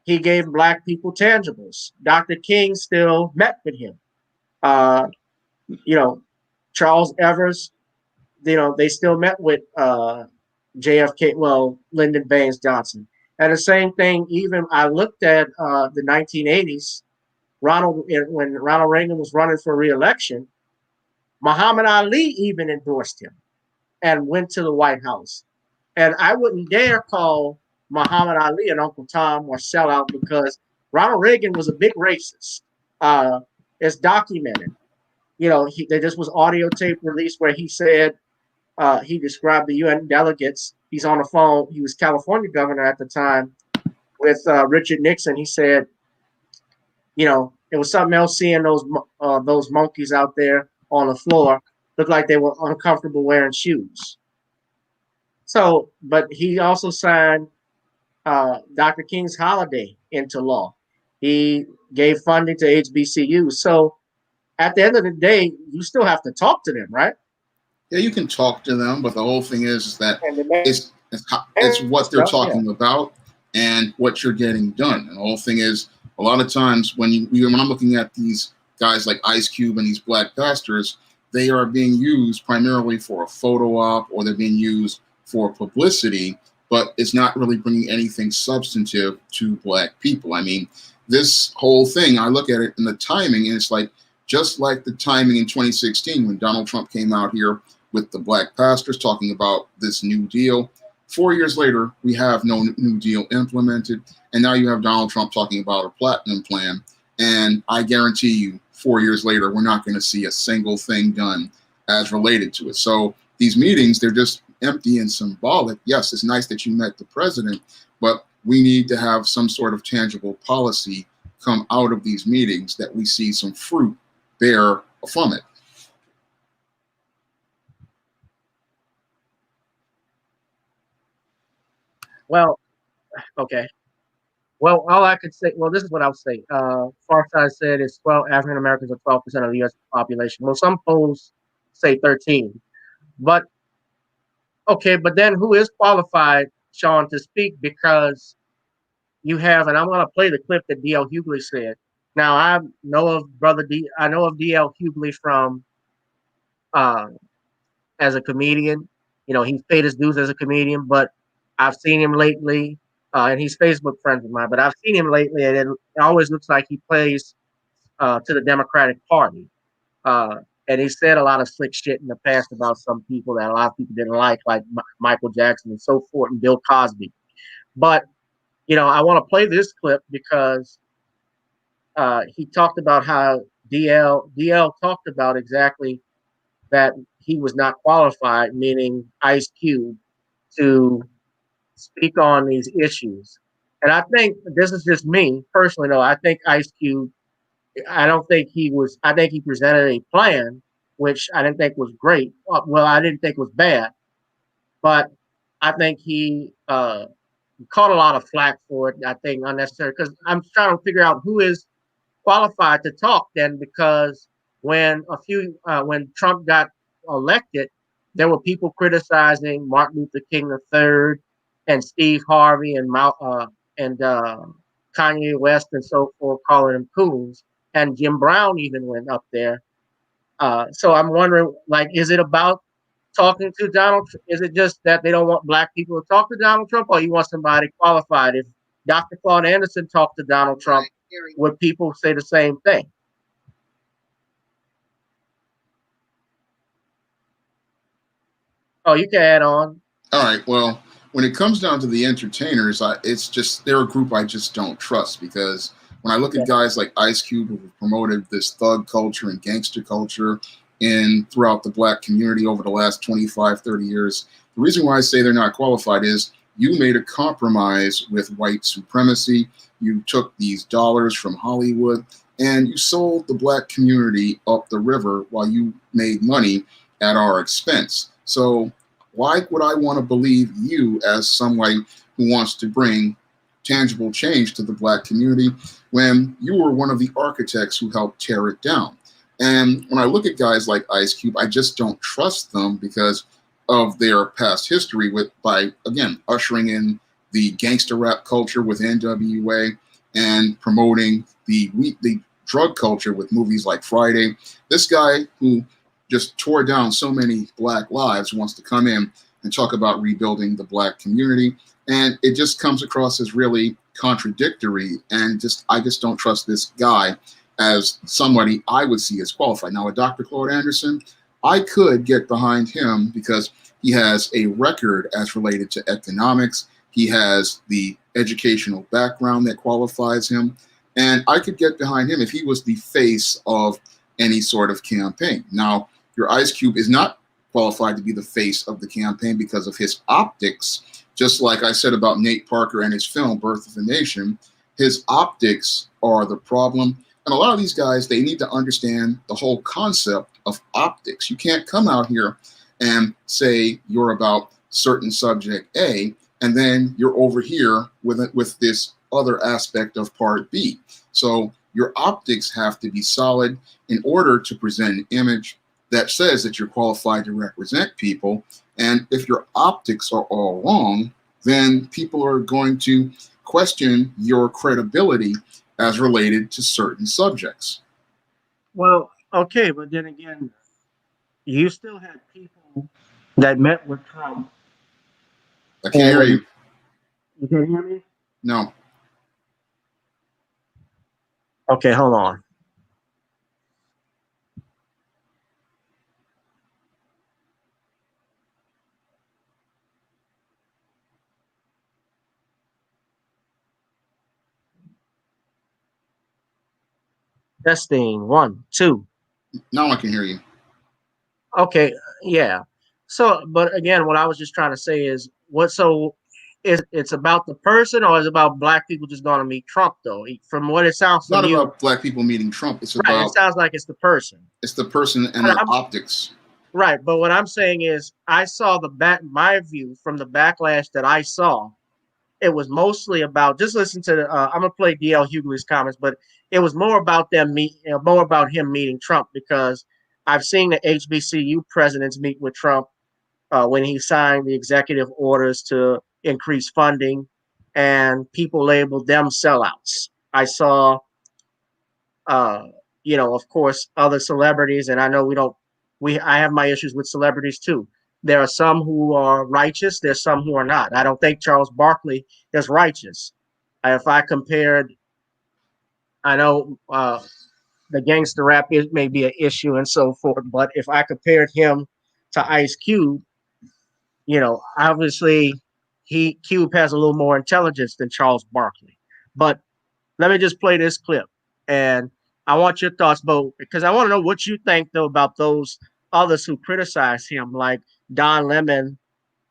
G: he gave black people tangibles. Dr. King still met with him. Charles Evers, they still met with JFK, Lyndon Baines Johnson. And the same thing, even I looked at the 1980s, when Ronald Reagan was running for re-election, Muhammad Ali even endorsed him and went to the White House. And I wouldn't dare call Muhammad Ali and Uncle Tom or sellout because Ronald Reagan was a big racist. It's documented. There just was audio tape released where he said, he described the UN delegates. He's on the phone. He was California governor at the time with Richard Nixon. He said, it was something else seeing those monkeys out there on the floor. Looked like they were uncomfortable wearing shoes. So, but he also signed Dr. King's holiday into law. He gave funding to HBCUs. So at the end of the day, you still have to talk to them, right?
B: Yeah, you can talk to them, but the whole thing is that it's what they're talking about and what you're getting done. And the whole thing is, a lot of times when I'm looking at these guys like Ice Cube and these black pastors, they are being used primarily for a photo op or they're being used for publicity, but it's not really bringing anything substantive to black people. I mean, this whole thing, I look at it in the timing, and it's like, just like the timing in 2016 when Donald Trump came out here with the black pastors talking about this New Deal. 4 years later, we have no New Deal implemented. And now you have Donald Trump talking about a platinum plan. And I guarantee you, 4 years later, we're not going to see a single thing done as related to it. So these meetings, they're just empty and symbolic. Yes, it's nice that you met the president, but we need to have some sort of tangible policy come out of these meetings that we see some fruit bear from it.
G: Well, okay. Well, all I could say, this is what I'll say. Farside said it's 12 African Americans are 12% of the U.S. population. Well, some polls say 13. But, okay, but then who is qualified, Shawn, to speak? Because you have, and I'm going to play the clip that D.L. Hughley said. Now, I know of D.L. Hughley from, as a comedian. He's paid his dues as a comedian, but I've seen him lately and he's Facebook friends with mine. But I've seen him lately, and it always looks like he plays to the Democratic Party. Uh, and he said a lot of slick shit in the past about some people that a lot of people didn't like Michael Jackson and so forth, and Bill Cosby. But I want to play this clip because he talked about how DL talked about exactly that he was not qualified, meaning Ice Cube, to speak on these issues. And I think this is just me personally, though. I think Ice Cube, I don't think he was, I think he presented a plan, which I didn't think was great. Well, I didn't think was bad, but I think he caught a lot of flack for it. I think unnecessary because I'm trying to figure out who is qualified to talk then, because when Trump got elected, there were people criticizing Martin Luther King III and Steve Harvey and Kanye West and so forth, calling them coons. And Jim Brown even went up there. So I'm wondering, like, is it about talking to Donald? Is it just that they don't want black people to talk to Donald Trump, or you want somebody qualified? If Dr. Claude Anderson talked to Donald Trump, would people say the same thing? Oh, you can add on.
B: All right. Well, when it comes down to the entertainers, it's just they're a group I just don't trust, because when I look at guys like Ice Cube, who have promoted this thug culture and gangster culture throughout the black community over the last 25, 30 years, the reason why I say they're not qualified is you made a compromise with white supremacy. You took these dollars from Hollywood and you sold the black community up the river while you made money at our expense. So why would I want to believe you as somebody who wants to bring tangible change to the black community when you were one of the architects who helped tear it down? And when I look at guys like Ice Cube, I just don't trust them because of their past history by again ushering in the gangster rap culture with NWA and promoting the drug culture with movies like Friday. This guy who just tore down so many black lives wants to come in and talk about rebuilding the black community, and it just comes across as really contradictory. And I just don't trust this guy as somebody I would see as qualified. Now, with Dr. Claude Anderson, I could get behind him because he has a record as related to economics. He has the educational background that qualifies him. And I could get behind him if he was the face of any sort of campaign. Now, your Ice Cube is not qualified to be the face of the campaign because of his optics. Just like I said about Nate Parker and his film, Birth of a Nation, his optics are the problem. And a lot of these guys, they need to understand the whole concept of optics. You can't come out here and say you're about certain subject A, and then you're over here with this other aspect of part B. So your optics have to be solid in order to present an image that says that you're qualified to represent people. And if your optics are all wrong, then people are going to question your credibility as related to certain subjects.
G: Well, okay, but then again, you still had people that met with Trump.
B: I can't hear you.
G: You can hear me?
B: No.
G: Okay, hold on. Testing 1, 2.
B: Now I can hear you.
G: Okay, yeah. So, but again, what I was just trying to say is, it's about the person, or is it about black people just going to meet Trump? Though, from what it sounds
B: It's not
G: from you,
B: about black people meeting Trump. It's
G: right?
B: about
G: It sounds like it's the person.
B: It's the person and their optics.
G: Right, but what I'm saying is, I saw my view from the backlash that I saw. It was mostly about, just listen to I'm gonna play DL Hughley's comments, but it was more about more about him meeting Trump, because I've seen the HBCU presidents meet with Trump when he signed the executive orders to increase funding, and people labeled them sellouts. I saw, of course, other celebrities, and I know I have my issues with celebrities too. There are some who are righteous. There's some who are not. I don't think Charles Barkley is righteous. If I compared, I know the gangster rap may be an issue and so forth, but if I compared him to Ice Cube, obviously Cube has a little more intelligence than Charles Barkley. But let me just play this clip, and I want your thoughts, Bo, because I want to know what you think though about those others who criticize him, like Don Lemon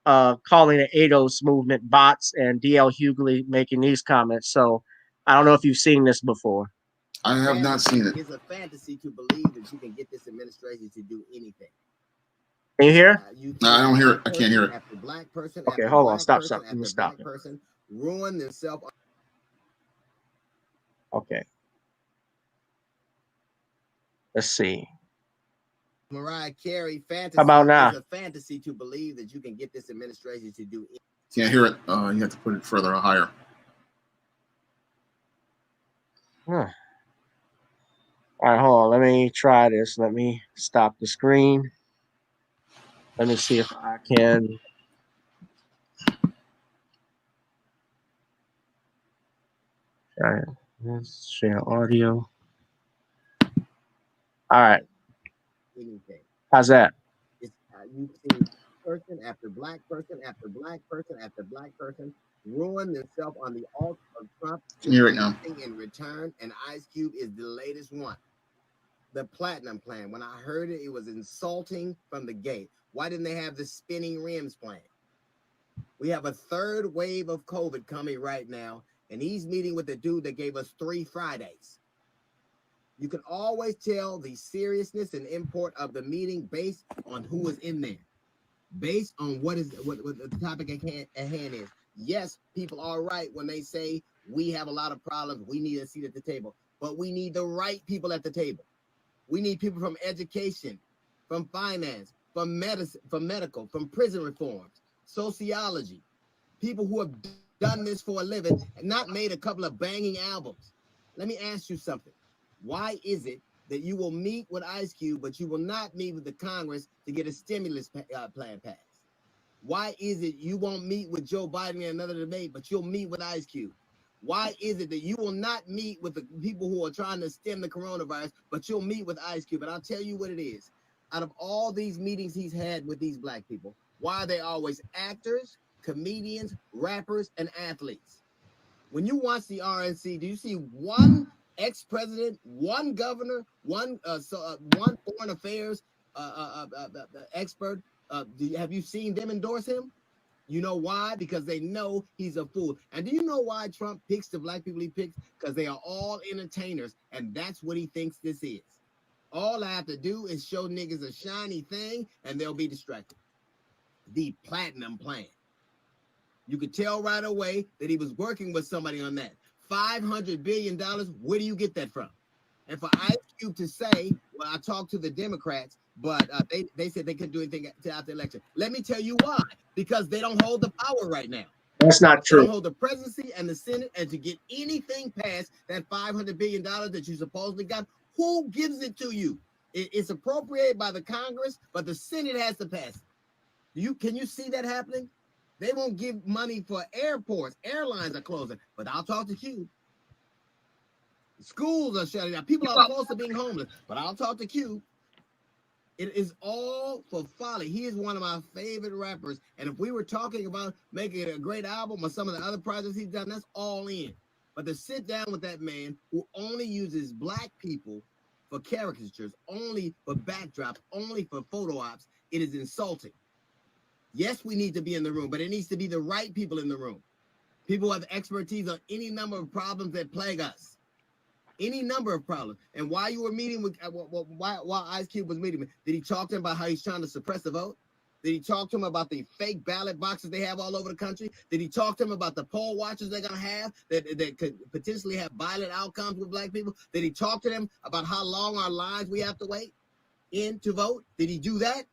G: calling the ADOS movement bots and DL Hughley making these comments. So I don't know if you've seen this before.
B: I have not seen it.
H: It's a fantasy to believe that you can get this administration to do anything.
G: Can you hear?
B: No, I don't hear it. I can't hear it.
H: After black person,
G: Okay, hold on. Stop. Let me stop it.
H: Person ruin themselves.
G: Okay. Let's see.
H: Mariah Carey fantasy.
G: How about now?
H: It's a fantasy to believe that you can get this administration to do anything.
B: Can't hear it. You have to put it further or higher.
G: Huh. All right, hold on. Let me try this. Let me stop the screen. Let me see if I can. Try it. Let's share audio. All right.
H: Anything.
G: How's that?
H: It's you've seen person after black person after black person after black person ruin themselves on the altar of Trump.
B: Can you hear it now?
H: In return, and Ice Cube is the latest one. The Platinum Plan. When I heard it, it was insulting from the gate. Why didn't they have the spinning rims plan? We have a third wave of COVID coming right now, and he's meeting with the dude that gave us 3 Fridays. You can always tell the seriousness and import of the meeting based on who was in there, based on what the topic at hand is. Yes, people are right when they say we have a lot of problems. We need a seat at the table, but we need the right people at the table. We need people from education, from finance, from medicine, from medical, from prison reforms, sociology, people who have done this for a living and not made a couple of banging albums. Let me ask you something. Why is it that you will meet with Ice Cube, but you will not meet with the Congress to get a stimulus plan passed? Why is it you won't meet with Joe Biden in another debate, but you'll meet with Ice Cube? Why is it that you will not meet with the people who are trying to stem the coronavirus, but you'll meet with Ice Cube? And I'll tell you what it is. Out of all these meetings he's had with these black people, why are they always actors, comedians, rappers, and athletes? When you watch the RNC, do you see one ex-president, one governor, one foreign affairs expert? Have you seen them endorse him? You know why? Because they know he's a fool. And do you know why Trump picks the black people he picks? Because they are all entertainers, and that's what he thinks this is. All I have to do is show niggas a shiny thing, and they'll be distracted. The Platinum Plan. You could tell right away that he was working with somebody on that. $500 billion, where do you get that from? And for Ice Cube to say, well, I talked to the Democrats, but they said they couldn't do anything after the election. Let me tell you why. Because they don't hold the power right now.
G: That's not true.
H: They don't hold the presidency and the Senate, and to get anything past that $500 billion that you supposedly got, who gives it to you? It's appropriated by the Congress, but the Senate has to pass it. Can you see that happening? They won't give money for airports. Airlines are closing, but I'll talk to Q. Schools are shutting down. People are close to being homeless, but I'll talk to Q. It is all for folly. He is one of my favorite rappers. And if we were talking about making a great album or some of the other projects he's done, that's all in. But to sit down with that man who only uses black people for caricatures, only for backdrops, only for photo ops, it is insulting. Yes, we need to be in the room, but it needs to be the right people in the room. People who have expertise on any number of problems that plague us. Any number of problems. And while you were meeting with, while Ice Cube was meeting, did he talk to him about how he's trying to suppress the vote? Did he talk to him about the fake ballot boxes they have all over the country? Did he talk to him about the poll watchers they're going to have that could potentially have violent outcomes with black people? Did he talk to them about how long our lines we have to wait in to vote? Did he do that?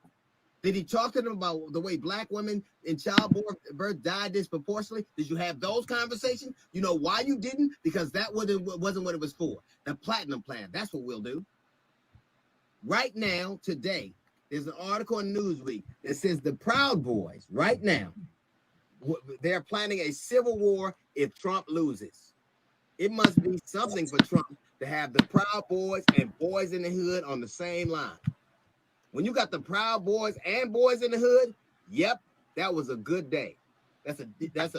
H: Did he talk to them about the way black women in childbirth died disproportionately? Did you have those conversations? You know why you didn't? Because that wasn't what it was for. The Platinum Plan, that's what we'll do. Right now, today, There's an article in Newsweek that says the Proud Boys right now, they're planning a civil war if Trump loses. It must be something for Trump to have the Proud Boys and Boys in the Hood on the same line. When you got the Proud Boys and Boys in the Hood, yep, that was a good day. That's a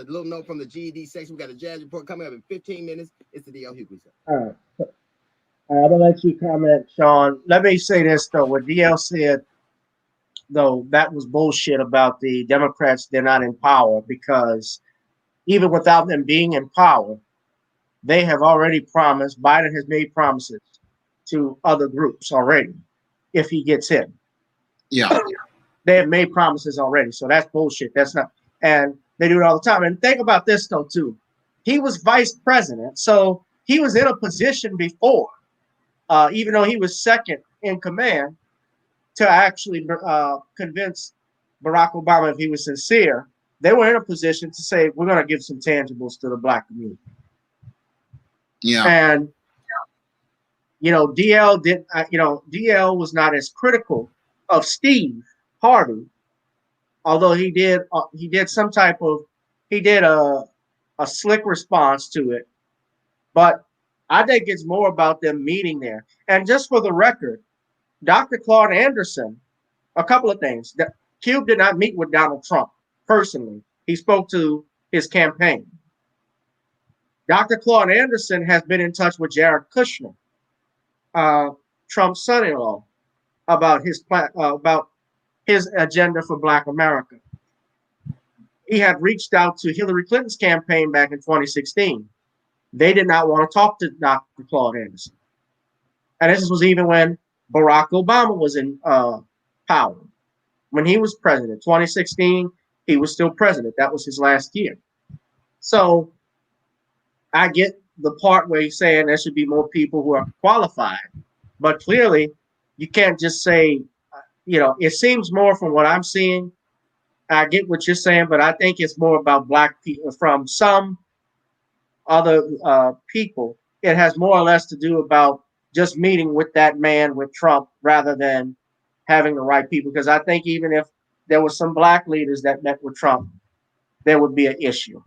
H: little note from the GED section. We got a jazz report coming up in 15 minutes. It's the DL Hughley Show.
G: All right. I'm gonna let you comment, Shawn. Let me say this though: what DL said, though, that was bullshit about the Democrats. They're not in power because even without them being in power, they have already promised. Biden has made promises to other groups already. If he gets in,
B: Yeah,
G: they have made promises already. So that's bullshit. That's not, and they do it all the time. And think about this though too: he was vice president, so he was in a position before. Even though he was second in command, to actually convince Barack Obama, if he was sincere, they were in a position to say, we're going to give some tangibles to the Black community.
B: yeah.
G: And, DL was not as critical of Steve Harvey, although he did a slick response to it. But I think it's more about them meeting there. And just for the record, Dr. Claude Anderson, a couple of things. Cube did not meet with Donald Trump personally. He spoke to his campaign. Dr. Claude Anderson has been in touch with Jared Kushner, Trump's son-in-law, about his agenda for Black America. He had reached out to Hillary Clinton's campaign back in 2016. They did not want to talk to Dr. Claude Anderson. And this was even when Barack Obama was in power. When he was president, 2016, he was still president. That was his last year. So I get the part where he's saying there should be more people who are qualified. But clearly, you can't just say, it seems more from what I'm seeing. I get what you're saying, but I think it's more about Black people from some other people. It has more or less to do about just meeting with that man, with Trump, rather than having the right people. Because I think even if there were some Black leaders that met with Trump, there would be an issue.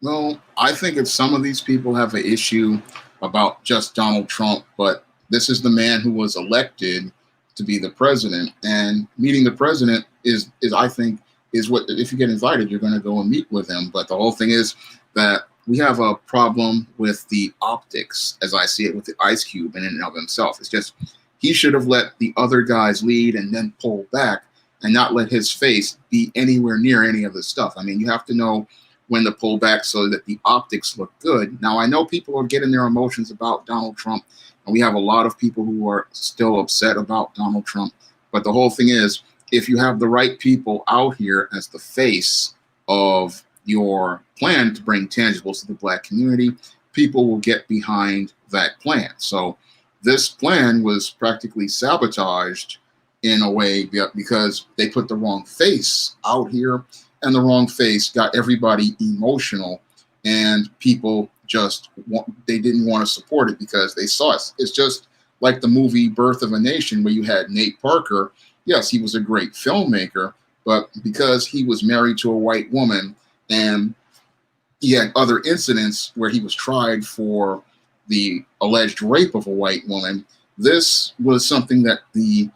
B: Well, I think if some of these people have an issue about just Donald Trump, but this is the man who was elected to be the president, and meeting the president is I think is what, if you get invited, you're going to go and meet with him. But the whole thing is that we have a problem with the optics, as I see it, with the Ice Cube in and of himself. It's just, he should have let the other guys lead and then pull back and not let his face be anywhere near any of the stuff. I mean, you have to know when to pull back so that the optics look good. Now, I know people are getting their emotions about Donald Trump, and we have a lot of people who are still upset about Donald Trump. But the whole thing is, if you have the right people out here as the face of your plan to bring tangibles to the Black community, people will get behind that plan. So this plan was practically sabotaged in a way because they put the wrong face out here, and the wrong face got everybody emotional, and people they didn't want to support it because they saw it. It's just like the movie Birth of a Nation, where you had Nate Parker. Yes, he was a great filmmaker, but because he was married to a white woman and he had other incidents where he was tried for the alleged rape of a white woman, this was something that the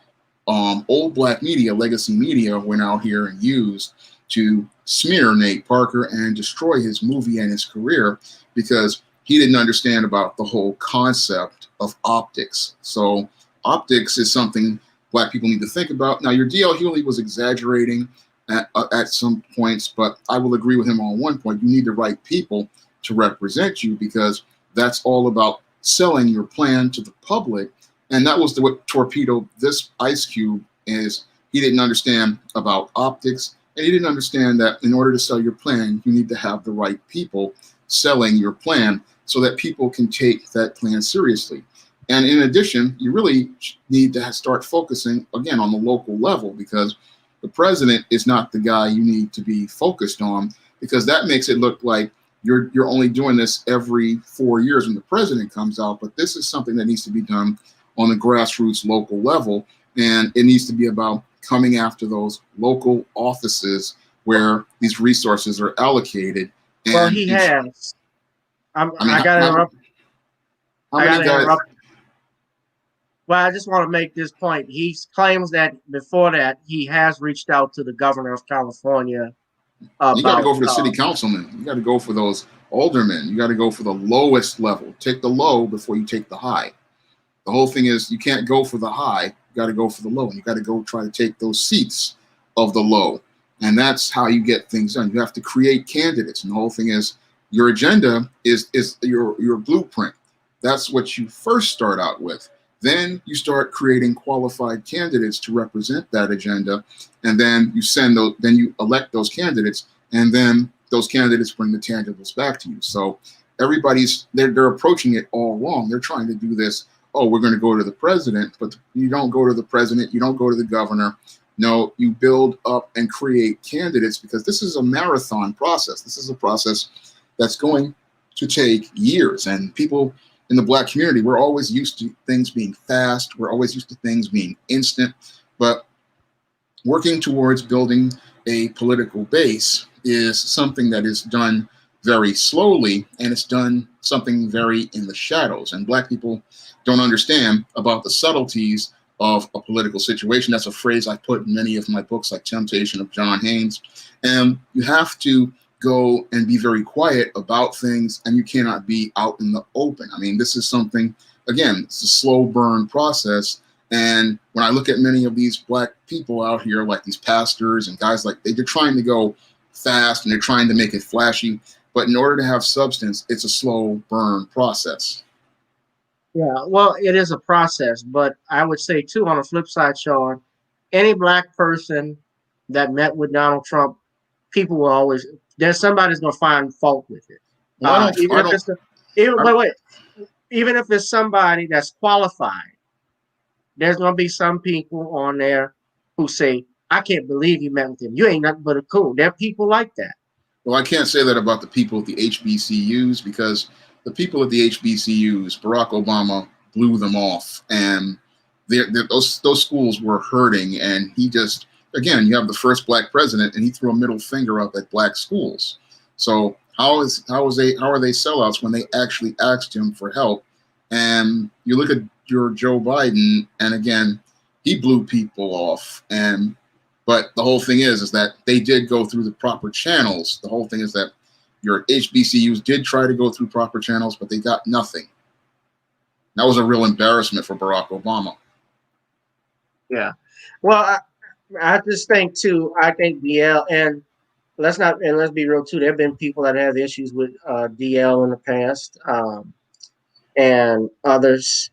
B: old Black media, legacy media, went out here and used to smear Nate Parker and destroy his movie and his career, because he didn't understand about the whole concept of optics. So optics is something Black people need to think about. Now, your D.L. Hughley was exaggerating at some points, but I will agree with him on one point. You need the right people to represent you, because that's all about selling your plan to the public. And that was what torpedoed this Ice Cube. Is he didn't understand about optics, and he didn't understand that in order to sell your plan, you need to have the right people selling your plan so that people can take that plan seriously. And in addition, you really need to start focusing again on the local level, because the president is not the guy you need to be focused on, because that makes it look like you're only doing this every 4 years when the president comes out. But this is something that needs to be done on the grassroots local level, And it needs to be about coming after those local offices where these resources are allocated. And
G: Well, he has.
B: I mean,
G: I got to interrupt.
B: how
G: I got
B: many
G: to
B: guys?
G: interrupt. Well, I just want to make this point. He claims that before that, he has reached out to the governor of California
B: You got to
G: about.
B: go for the city councilmen. You got to go for those aldermen. You got to go for the lowest level. Take the low before you take the high. The whole thing is you can't go for the high. You got to go for the low. And you got to go try to take those seats of the low. And that's how you get things done. You have to create candidates. And the whole thing is your agenda is your blueprint. That's what you first start out with. Then you start creating qualified candidates to represent that agenda. And then you send those, then you elect those candidates, and then those candidates bring the tangibles back to you. So everybody's they're approaching it all wrong. They're trying to do this. Oh, we're going to go to the president, but you don't go to the president. You don't go to the governor. No, you build up and create candidates, because this is a marathon process. This is a process that's going to take years. And people in the Black community, we're always used to things being fast. We're always used to things being instant. But working towards building a political base is something that is done very slowly, and it's done something very in the shadows. And Black people don't understand about the subtleties of a political situation. That's a phrase I put in many of my books, like Temptation of John Haynes. And you have to go and be very quiet about things, and you cannot be out in the open. I mean, this is something, again, it's a slow burn process. And when I look at many of these Black people out here, like these pastors and guys like they're trying to go fast and they're trying to make it flashy. But in order to have substance, it's a slow burn process.
G: Yeah, well, it is a process, but I would say too, on the flip side, Sean, any Black person that met with Donald Trump, people will always there's somebody's gonna find fault with it.
B: Well,
G: Even if it's somebody that's qualified, there's gonna be some people on there who say, "I can't believe you met with him. You ain't nothing but a coon." There are people like that.
B: Well, I can't say that about the people at the HBCUs, because the people at the HBCUs, Barack Obama blew them off, and those schools were hurting. And he just, again, you have the first Black president, and he threw a middle finger up at Black schools. So how are they sellouts when they actually asked him for help? And you look at your Joe Biden, and again, he blew people off. But the whole thing is that they did go through the proper channels. The whole thing is that your HBCUs did try to go through proper channels, but they got nothing. That was a real embarrassment for Barack Obama.
G: Yeah. Well, I just think too, I think DL, and let's be real too, there have been people that have issues with DL in the past, and others,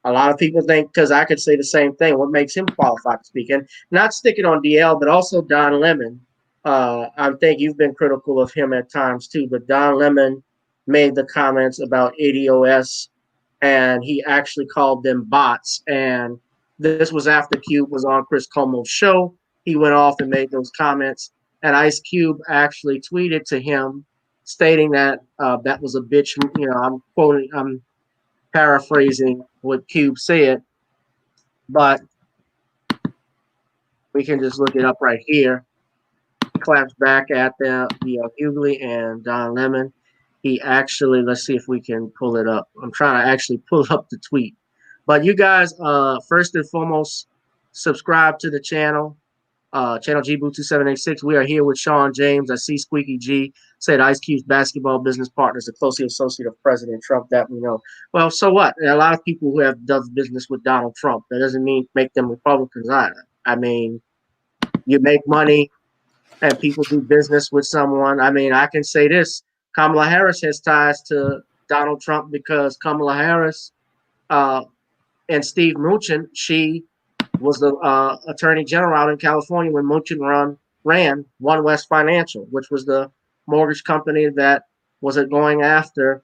G: a lot of people think, because I could say the same thing, what makes him qualified to speak? And not sticking on DL, but also Don Lemon. I think you've been critical of him at times too, but Don Lemon made the comments about ADOS, and he actually called them bots. And this was after Cube was on Chris Cuomo's show. He went off and made those comments, and Ice Cube actually tweeted to him stating that that was a bitch. I'm paraphrasing what Cube said, but we can just look it up right here. He claps back at the Hughley and Don Lemon. He actually, let's see if we can pull it up. I'm trying to actually pull up the tweet. But you guys, first and foremost, subscribe to the channel. Channel GBoo2786. We are here with Shawn James. I see Squeaky G said Ice Cube's basketball business partner is a closely associate of President Trump. That we know. Well, so what? There are a lot of people who have done business with Donald Trump. That doesn't mean make them Republicans either. I mean, you make money and people do business with someone. I mean, I can say this. Kamala Harris has ties to Donald Trump because Kamala Harris and Steve Mnuchin, she was the attorney general out in California when Mnuchin ran One West Financial, which was the mortgage company that was going after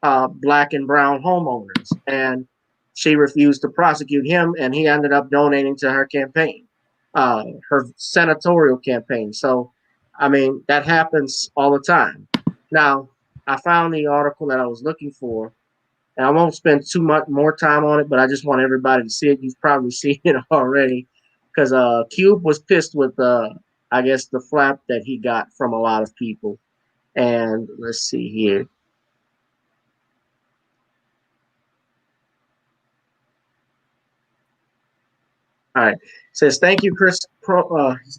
G: Black and brown homeowners. And she refused to prosecute him, and he ended up donating to her campaign, her senatorial campaign. So, I mean, that happens all the time. Now, I found the article that I was looking for, And I won't spend too much more time on it, but I just want everybody to see it. You've probably seen it already, because Cube was pissed with I guess the flap that he got from a lot of people. And let's see here. All right. It says, thank you, Chris.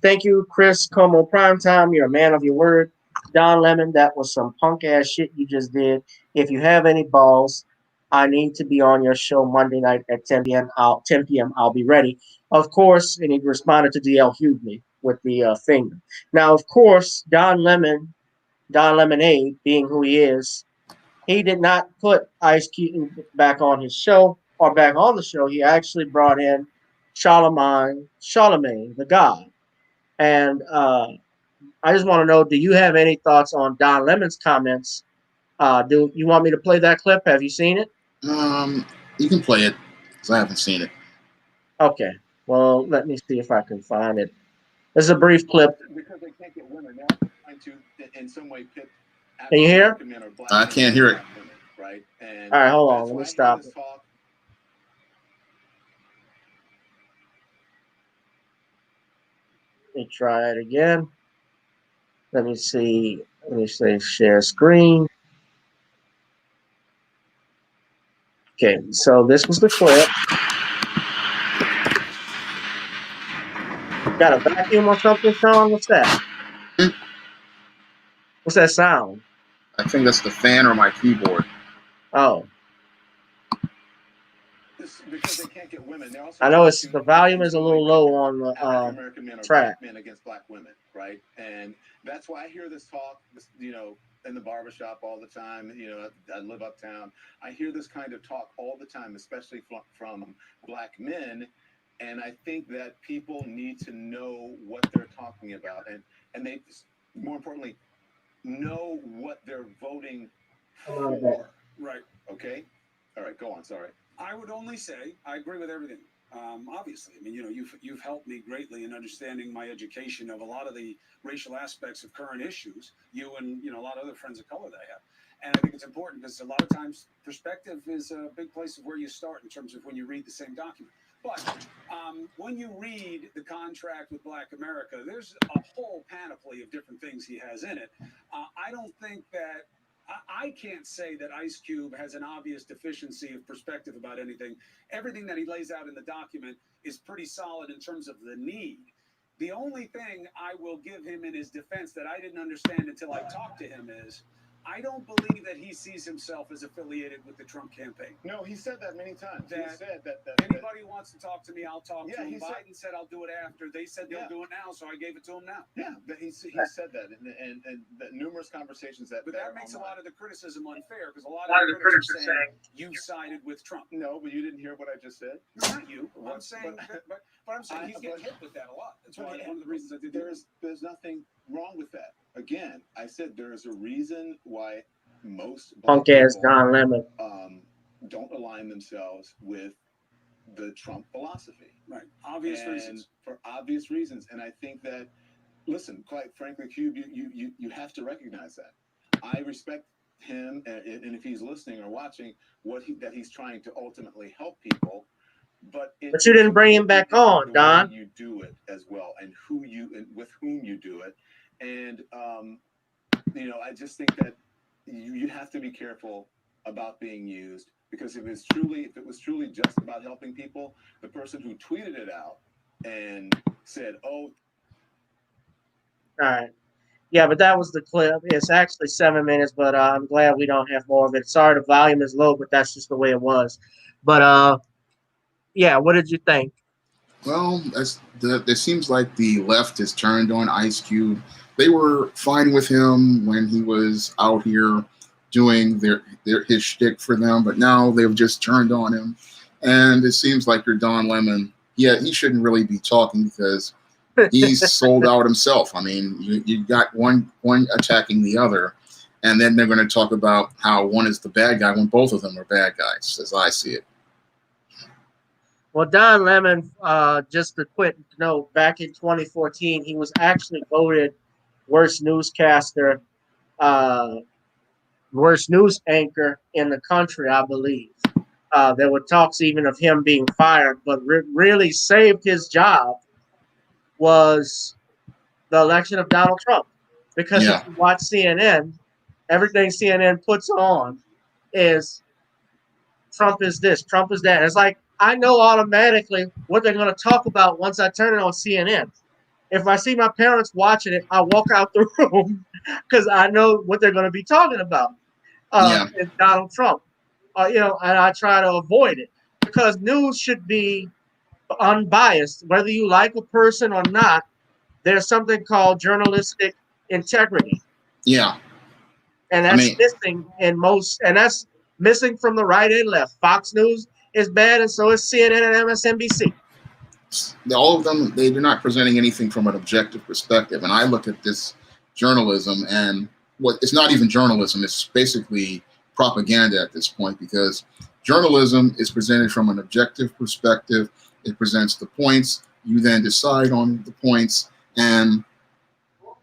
G: Thank you, Chris Como Primetime. You're a man of your word. Don Lemon, that was some punk ass shit you just did. If you have any balls, I need to be on your show Monday night at 10 p.m. 10 p.m. I'll be ready. Of course, and he responded to DL Hughley with the finger. Now, of course, Don Lemonade, being who he is, he did not put Ice Cube back on his show or back on the show. He actually brought in Charlemagne, the God. And I just want to know, do you have any thoughts on Don Lemon's comments? Do you want me to play that clip? Have you seen it?
B: You can play it because I haven't seen it.
G: Okay. Well, let me see if I can find it. This is a brief clip.
I: Because they can't get women now, trying to in some way pit.
G: Can you hear?
B: I can't hear it.
I: Right. And
G: all right, hold on. Let me stop it. Let me try it again. Let me see. Let me say share screen. Okay, so this was the clip. Got a vacuum or something, Shawn? What's that? What's that sound?
B: I think that's the fan or my keyboard.
G: Oh.
I: Because they can't get women.
G: I know it's the volume is a little low on the
I: African-American men or
G: track.
I: Black men against black women, right? And that's why I hear this talk, in the barbershop all the time. I live uptown. I hear this kind of talk all the time, especially from black men. And I think that people need to know what they're talking about, and they, more importantly, know what they're voting for. Right. Okay. All right. Go on. Sorry.
F: I would only say I agree with everything. Obviously, I mean, you've helped me greatly in understanding my education of a lot of the racial aspects of current issues. You and a lot of other friends of color that I have, and I think it's important because a lot of times perspective is a big place of where you start in terms of when you read the same document. But when you read the contract with Black America, there's a whole panoply of different things he has in it. I don't think that. I can't say that Ice Cube has an obvious deficiency of perspective about anything. Everything that he lays out in the document is pretty solid in terms of the need. The only thing I will give him in his defense that I didn't understand until I talked to him is I don't believe that he sees himself as affiliated with the Trump campaign.
I: No, he said that many times.
F: He said that anybody who wants to talk to me, I'll talk to him. Biden said I'll do it after. They said they'll do it now, so I gave it to him now.
I: Yeah, he said that, and the numerous conversations that.
F: But that makes a lot of the criticism unfair because a lot of the critics are saying you sided with Trump.
I: No, but you didn't hear what I just said.
F: No, not you. I'm saying, but I'm saying he's getting hit with that a lot. That's one of the reasons I did.
I: There's nothing wrong with that. Again, I said there is a reason why most
G: punk ass Don Lemon
I: don't align themselves with the Trump philosophy.
F: Right. Obvious reasons.
I: For obvious reasons. And I think that, listen, quite frankly, Cube, you have to recognize that. I respect him, and if he's listening or watching, that he's trying to ultimately help people. But
G: you didn't bring him back on, Don.
I: You do it as well, and with whom you do it. And, I just think that you have to be careful about being used, because if it was truly just about helping people, the person who tweeted it out and said, "Oh,"
G: all right, yeah, but that was the clip. It's actually 7 minutes, but I'm glad we don't have more of it. Sorry, the volume is low, but that's just the way it was. But yeah, what did you think?
B: Well, it seems like the left has turned on Ice Cube. They were fine with him when he was out here doing his shtick for them, but now they've just turned on him. And it seems like your Don Lemon, he shouldn't really be talking because he's sold out himself. I mean, you got one attacking the other, and then they're going to talk about how one is the bad guy when both of them are bad guys, as I see it.
G: Well, Don Lemon, just a quick note, back in 2014, he was actually voted worst newscaster worst news anchor in the country, I believe. There were talks even of him being fired, but really saved his job was the election of Donald Trump. Because if
B: Yeah.
G: you watch CNN, everything CNN puts on is Trump is this, Trump is that. It's like I know automatically what they're going to talk about once I turn it on CNN. If I see my parents watching it, I walk out the room because I know what they're going to be talking about.
B: Yeah.
G: It's Donald Trump, and I try to avoid it because news should be unbiased. Whether you like a person or not, there's something called journalistic integrity,
B: Yeah.
G: and
B: I
G: that's
B: mean,
G: missing in most, and that's missing from the right and left. Fox News is bad, and so is CNN and MSNBC.
B: all of them, they're not presenting anything from an objective perspective. And I look at this journalism, and what it's not even journalism, it's basically propaganda at this point, because journalism is presented from an objective perspective. It presents the points, you then decide on the points, and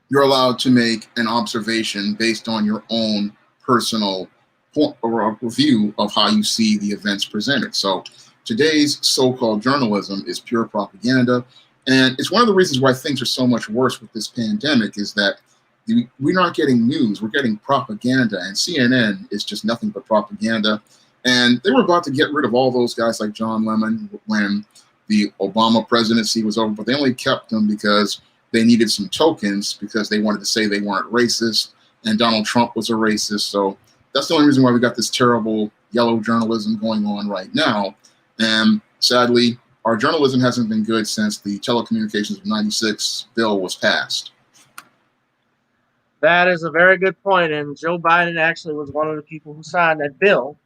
B: you're allowed to make an observation based on your own personal point or review of how you see the events presented. So today's so-called journalism is pure propaganda. And it's one of the reasons why things are so much worse with this pandemic is that we're not getting news, we're getting propaganda. And CNN is just nothing but propaganda. And they were about to get rid of all those guys like John Lemon when the Obama presidency was over, but they only kept them because they needed some tokens because they wanted to say they weren't racist and Donald Trump was a racist. So that's the only reason why we got this terrible yellow journalism going on right now. And sadly, our journalism hasn't been good since the Telecommunications of '96 bill was passed.
G: That is a very good point, and Joe Biden actually was one of the people who signed that bill,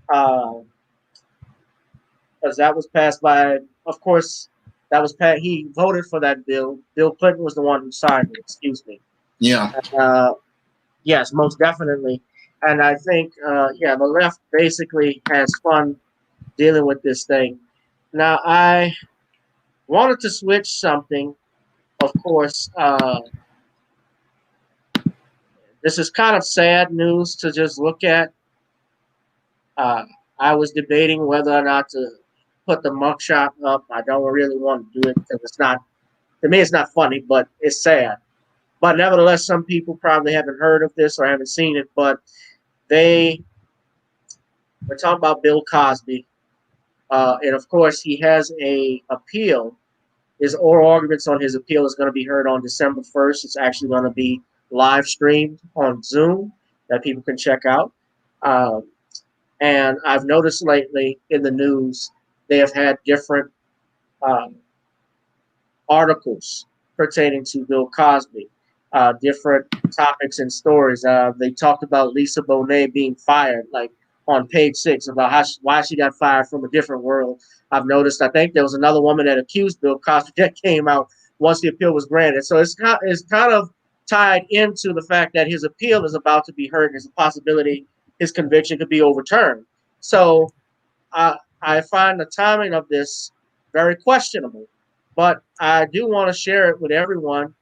G: because that was passed by, of course, that was passed. He voted for that bill. Bill Clinton was the one who signed it. Excuse me.
B: Yeah.
G: Yes, most definitely. And I think, the left basically has fun dealing with this thing. Now, I wanted to switch something. Of course, this is kind of sad news to just look at. I was debating whether or not to put the mugshot up. I don't really want to do it because it's not, to me, it's not funny, but it's sad. But nevertheless, some people probably haven't heard of this or haven't seen it, but we're talking about Bill Cosby. And of course, he has a appeal. His oral arguments on his appeal is going to be heard on December 1st. It's actually going to be live streamed on Zoom that people can check out. And I've noticed lately in the news, they have had different articles pertaining to Bill Cosby, different topics and stories. They talked about Lisa Bonet being fired, like on page 6, about why she got fired from A Different World. I've noticed, I think there was another woman that accused Bill Cosby that came out once the appeal was granted. So it's kind of tied into the fact that his appeal is about to be heard. There's a possibility his conviction could be overturned. So I find the timing of this very questionable. But I do want to share it with everyone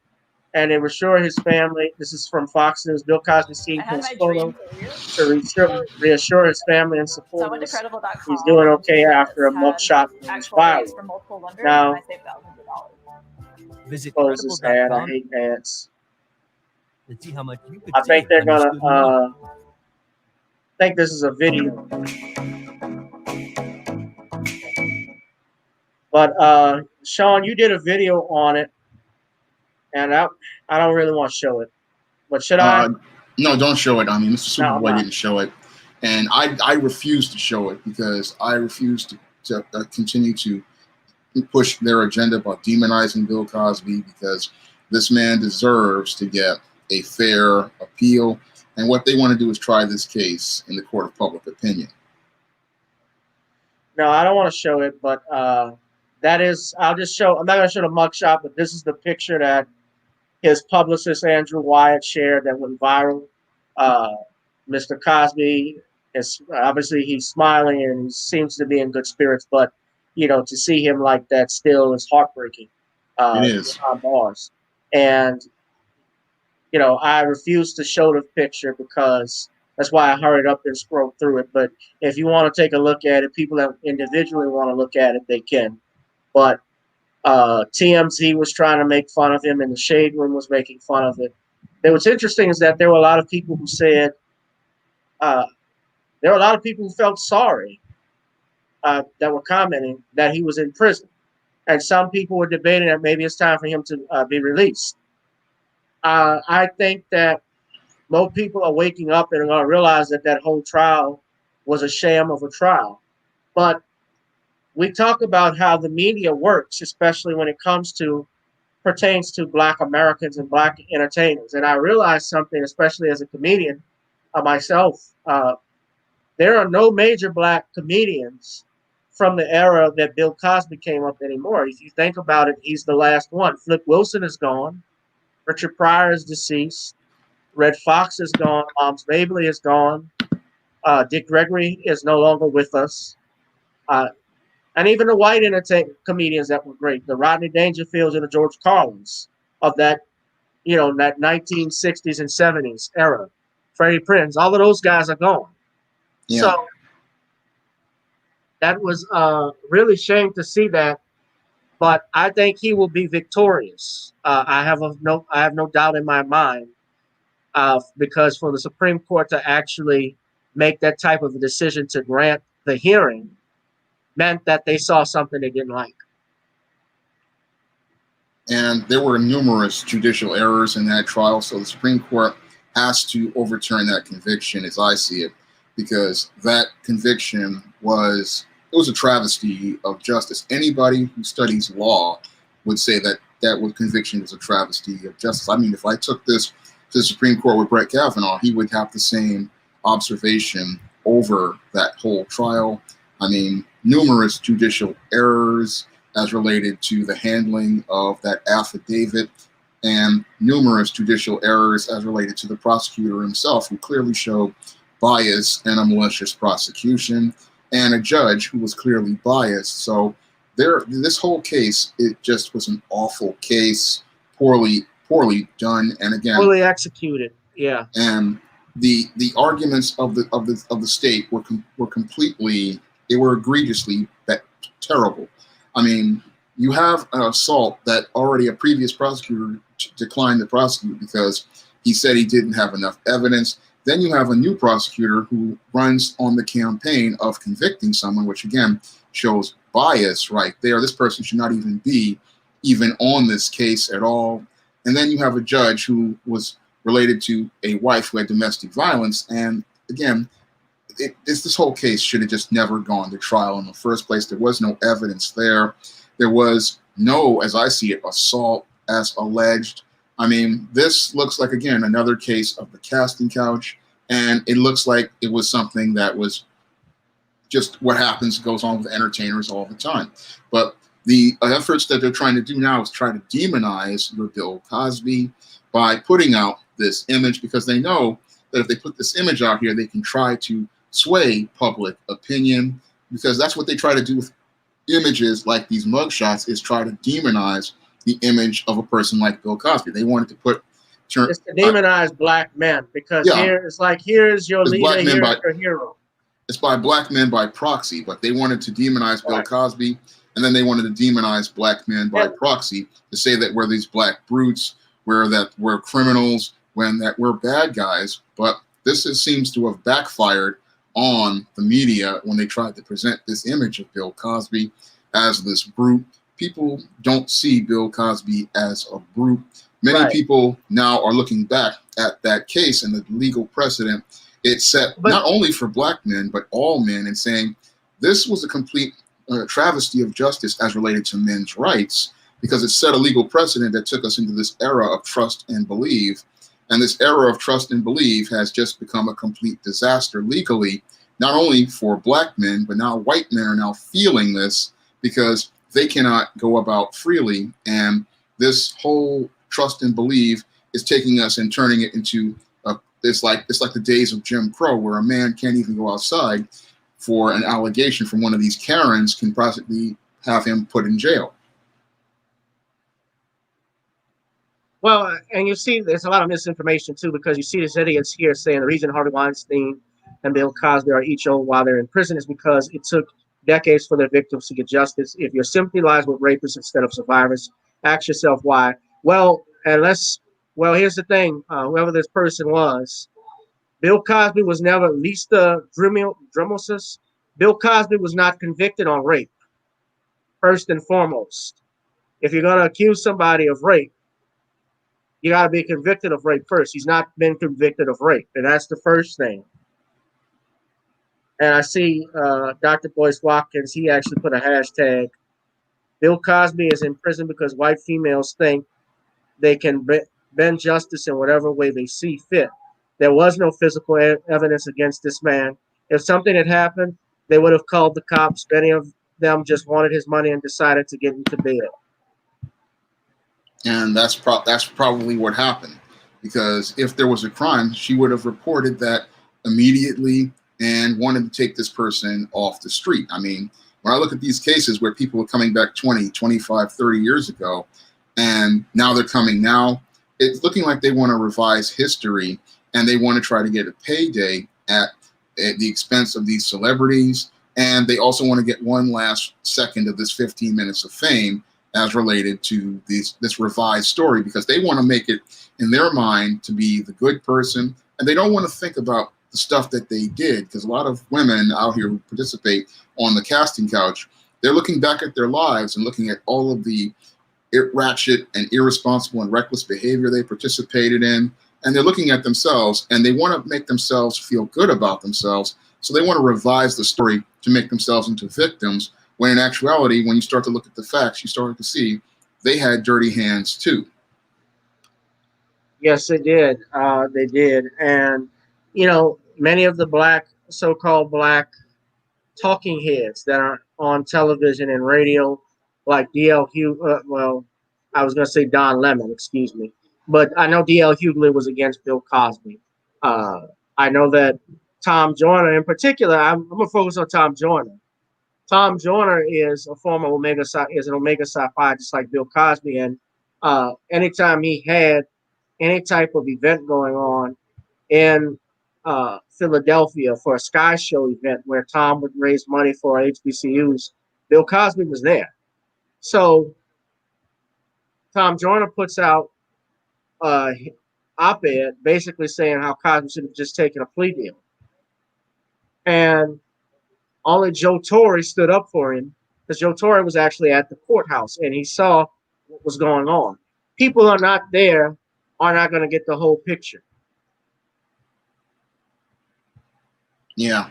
G: and reassure his family. This is from Fox News. Bill Cosby seen his photo to reassure his family and supporters he's doing okay after a mugshot goes viral. Now, close this ad. I hate ads.
J: And see how much you could
G: I think
J: save
G: they're
J: on your
G: gonna.
J: student loan.
G: I think this is a video. But Shawn, you did a video on it, and I don't really want to show it. But should I?
B: No, don't show it. I mean, Mr. Superboy
G: No.
B: didn't show it. And I refuse to show it because I refuse to continue to push their agenda about demonizing Bill Cosby, because this man deserves to get a fair appeal. And what they want to do is try this case in the court of public opinion.
G: No, I don't want to show it, but that is, I'm not going to show the mugshot, but this is the picture that his publicist, Andrew Wyatt, shared that went viral. Mr. Cosby is obviously he's smiling and he seems to be in good spirits, but to see him like that still is heartbreaking.
B: It is.
G: Bars. And I refuse to show the picture because That's why I hurried up and scrolled through it. But if you want to take a look at it, people that individually want to look at it, they can. But TMZ was trying to make fun of him, and the Shade Room was making fun of it. What's interesting is that there were a lot of people who said, there were a lot of people who felt sorry that were commenting that he was in prison. And some people were debating that maybe it's time for him to be released. I think that most people are waking up and are going to realize that that whole trial was a sham of a trial. But we talk about how the media works, especially when it pertains to Black Americans and Black entertainers. And I realized something, especially as a comedian myself. There are no major Black comedians from the era that Bill Cosby came up anymore. If you think about it, he's the last one. Flip Wilson is gone. Richard Pryor is deceased. Red Fox is gone. Moms Mabley is gone. Dick Gregory is no longer with us. And even the white comedians that were great, the Rodney Dangerfields and the George Carlins of that, that 1960s and 70s era. Freddie Prinze, all of those guys are gone. Yeah. So that was really shame to see that, but I think he will be victorious. I have no doubt in my mind, because for the Supreme Court to actually make that type of a decision to grant the hearing meant that they saw something they didn't like.
B: And there were numerous judicial errors in that trial, so the Supreme Court has to overturn that conviction, as I see it, because that conviction was a travesty of justice. Anybody who studies law would say that conviction is a travesty of justice. I mean, if I took this to the Supreme Court with Brett Kavanaugh, he would have the same observation over that whole trial. I mean, numerous judicial errors as related to the handling of that affidavit, and numerous judicial errors as related to the prosecutor himself, who clearly showed bias and a malicious prosecution, and a judge who was clearly biased. So this whole case, it just was an awful case, poorly done, and again,
G: poorly executed. Yeah.
B: And the arguments of the state were completely, they were egregiously terrible. I mean, you have an assault that already a previous prosecutor declined to prosecute because he said he didn't have enough evidence. Then you have a new prosecutor who runs on the campaign of convicting someone, which again shows bias right there. This person should not even be on this case at all. And then you have a judge who was related to a wife who had domestic violence. And again, this whole case should have just never gone to trial in the first place. There was no evidence there. There was no, as I see it, assault as alleged. I mean, this looks like, again, another case of the casting couch, and it looks like it was something that was just what goes on with entertainers all the time. But the efforts that they're trying to do now is try to demonize your Bill Cosby by putting out this image, because they know that if they put this image out here, they can try to sway public opinion, because that's what they try to do with images like these mugshots, is try to demonize the image of a person like Bill Cosby. They wanted to
G: it's to demonize Black men, because here's your leader, here's your hero.
B: It's by Black men by proxy, but they wanted to demonize Bill Cosby, and then they wanted to demonize Black men by proxy, to say that we're these black brutes, we're criminals, when that we're bad guys. But this seems to have backfired on the media when they tried to present this image of Bill Cosby as this brute. People don't see Bill Cosby as a brute. Many people now are looking back at that case and the legal precedent it set, not only for Black men, but all men, and saying this was a complete travesty of justice as related to men's rights, because it set a legal precedent that took us into this era of trust and believe. And this era of trust and believe has just become a complete disaster legally, not only for Black men, but now white men are now feeling this because they cannot go about freely. And this whole trust and believe is taking us and turning it into it's like the days of Jim Crow, where a man can't even go outside for an allegation from one of these Karens, can possibly have him put in jail.
G: Well, and you see, there's a lot of misinformation too, because you see these idiots here saying the reason Harvey Weinstein and Bill Cosby are each old while they're in prison is because it took decades for their victims to get justice. If your sympathy lies with rapists instead of survivors, ask yourself why. Well, here's the thing: whoever this person was, Bill Cosby was never, at least the Dremosis. Bill Cosby was not convicted on rape. First and foremost, if you're going to accuse somebody of rape, you got to be convicted of rape first. He's not been convicted of rape, and that's the first thing. And I see Dr. Boyce Watkins, he actually put a hashtag. Bill Cosby is in prison because white females think they can bend justice in whatever way they see fit. There was no physical evidence against this man. If something had happened, they would have called the cops. Many of them just wanted his money and decided to get into bed.
B: And that's probably what happened, because if there was a crime, she would have reported that immediately and wanted to take this person off the street. I mean, when I look at these cases where people were coming back 20, 25, 30 years ago, and now they're coming now, it's looking like they want to revise history and they want to try to get a payday at the expense of these celebrities. And they also want to get one last second of this 15 minutes of fame as related to this revised story, because they want to make it in their mind to be the good person, and they don't want to think about the stuff that they did, because a lot of women out here who participate on the casting couch, they're looking back at their lives and looking at all of the ratchet and irresponsible and reckless behavior they participated in, and they're looking at themselves and they want to make themselves feel good about themselves, so they want to revise the story to make themselves into victims, when in actuality, when you start to look at the facts, you start to see they had dirty hands too.
G: Yes, they did. They did. And, many of the so-called black talking heads that are on television and radio, like D.L. Hughley, I was going to say Don Lemon, excuse me. But I know D.L. Hughley was against Bill Cosby. I know that Tom Joyner in particular, I'm going to focus on Tom Joyner. Tom Joyner is a former Omega Psi Phi, just like Bill Cosby. And anytime he had any type of event going on in Philadelphia for a Sky Show event where Tom would raise money for HBCUs, Bill Cosby was there. So Tom Joyner puts out op-ed basically saying how Cosby should have just taken a plea deal. And only Joe Torre stood up for him, because Joe Torre was actually at the courthouse and he saw what was going on. People are not there, are not going to get the whole picture.
B: Yeah.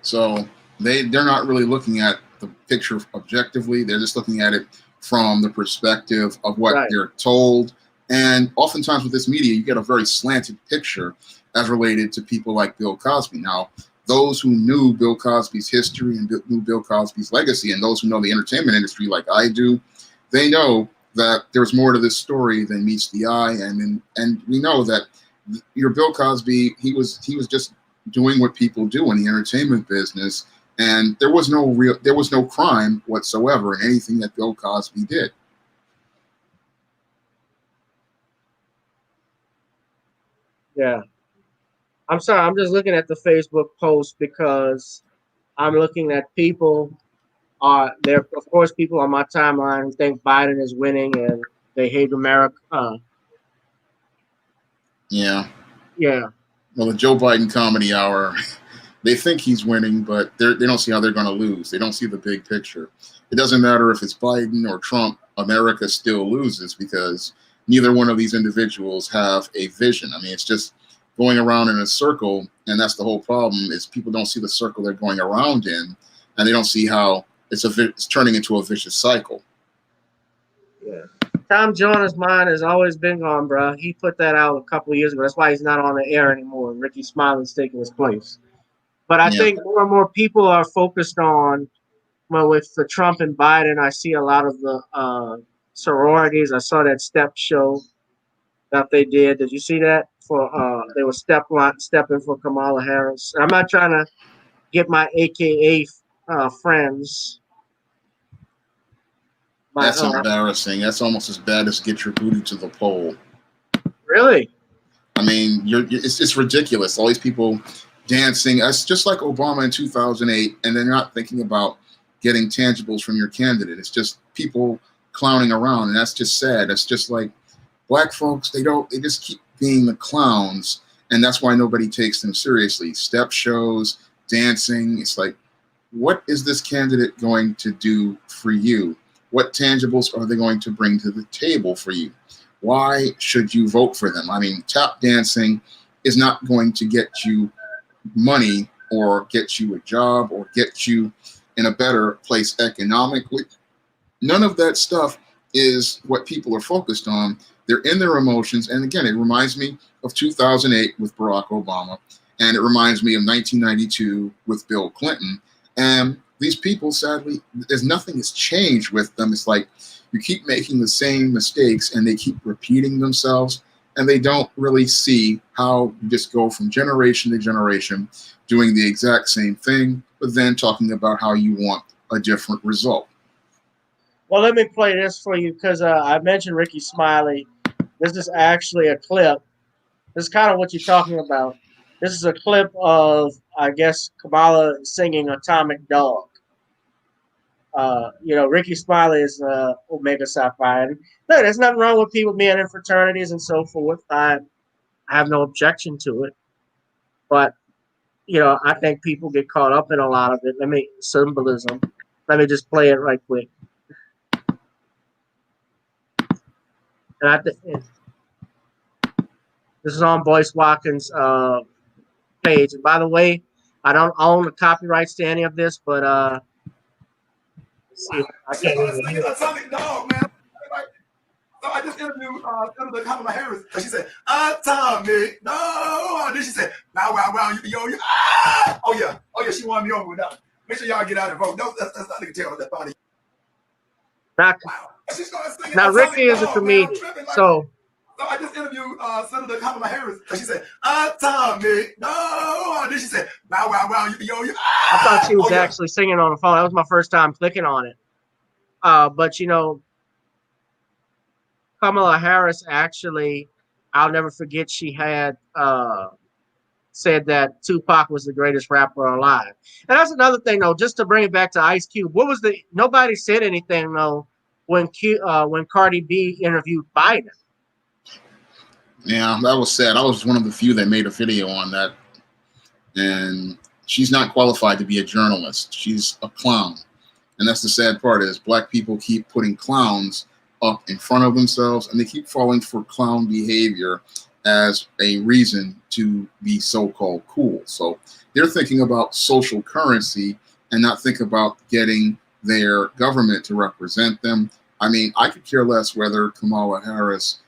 B: So they're not really looking at the picture objectively. They're just looking at it from the perspective of what they're told. And oftentimes with this media, you get a very slanted picture as related to people like Bill Cosby. Now, those who knew Bill Cosby's history and knew Bill Cosby's legacy, and those who know the entertainment industry like I do, they know that there's more to this story than meets the eye. And we know that your Bill Cosby, he was just doing what people do in the entertainment business, and there was no crime whatsoever in anything that Bill Cosby did.
G: Yeah. I'm sorry, I'm just looking at the Facebook post because I'm looking at people there. Of course, people on my timeline who think Biden is winning and they hate America.
B: Yeah.
G: Yeah.
B: Well, the Joe Biden Comedy Hour, they think he's winning, but they don't see how they're going to lose. They don't see the big picture. It doesn't matter if it's Biden or Trump, America still loses, because neither one of these individuals have a vision. I mean, it's just going around in a circle, and that's the whole problem, is people don't see the circle they're going around in, and they don't see how it's turning into a vicious cycle.
G: Yeah. Tom Joyner's mind has always been gone, bro. He put that out a couple of years ago. That's why he's not on the air anymore. Ricky Smiley's taking his place. But I think more and more people are focused on, with the Trump and Biden, I see a lot of the sororities. I saw that step show that they did. Did you see that? They were stepping for Kamala Harris. I'm not trying to get my AKA friends.
B: That's embarrassing. That's almost as bad as get your booty to the pole.
G: Really?
B: I mean, it's ridiculous. All these people dancing. It's just like Obama in 2008, and they're not thinking about getting tangibles from your candidate. It's just people clowning around, and that's just sad. That's just like black folks. They just keep being the clowns, and that's why nobody takes them seriously. Step shows, dancing. It's like, what is this candidate going to do for you? What tangibles are they going to bring to the table for you? Why should you vote for them? I mean, tap dancing is not going to get you money or get you a job or get you in a better place economically. None of that stuff is what people are focused on. They're in their emotions. And again, it reminds me of 2008 with Barack Obama. And it reminds me of 1992 with Bill Clinton. And these people, sadly, nothing has changed with them. It's like you keep making the same mistakes and they keep repeating themselves. And they don't really see how you just go from generation to generation doing the exact same thing, but then talking about how you want a different result.
G: Well, let me play this for you because I mentioned Ricky Smiley. This is actually a clip. This is kind of what you're talking about. This is a clip of, I guess, Kamala singing Atomic Dog. Ricky Smiley is Omega Psi Phi. And no, there's nothing wrong with people being in fraternities and so forth. I have no objection to it. But, I think people get caught up in a lot of it. Symbolism. Let me just play it right quick. And I think this is on Boyce Watkins' page. And by the way, I don't own the copyrights to any of this, but see, I can't even hear it.
K: Atomic Dog, man. So I just interviewed Senator Kamala Harris, and she said, Atomic Dog. And then she said, wow, yo, ah! Oh yeah, she won me over with that. Make sure y'all get out and vote. That's not the tell that body.
G: Now Ricky is a comedian, so
K: I just interviewed Senator Kamala Harris, and she said, Atomic Dog. And then she said, wow, yo, ah!
G: I thought she was actually singing on the phone. That was my first time clicking on it. But Kamala Harris actually, I'll never forget, she had said that Tupac was the greatest rapper alive. And that's another thing, though, just to bring it back to Ice Cube. Nobody said anything, though, when Cardi B interviewed Biden.
B: Yeah, that was sad. I was one of the few that made a video on that. And she's not qualified to be a journalist. She's a clown. And that's the sad part is black people keep putting clowns up in front of themselves, and they keep falling for clown behavior as a reason to be so-called cool. So they're thinking about social currency and not think about getting their government to represent them. I mean, I could care less whether Kamala Harris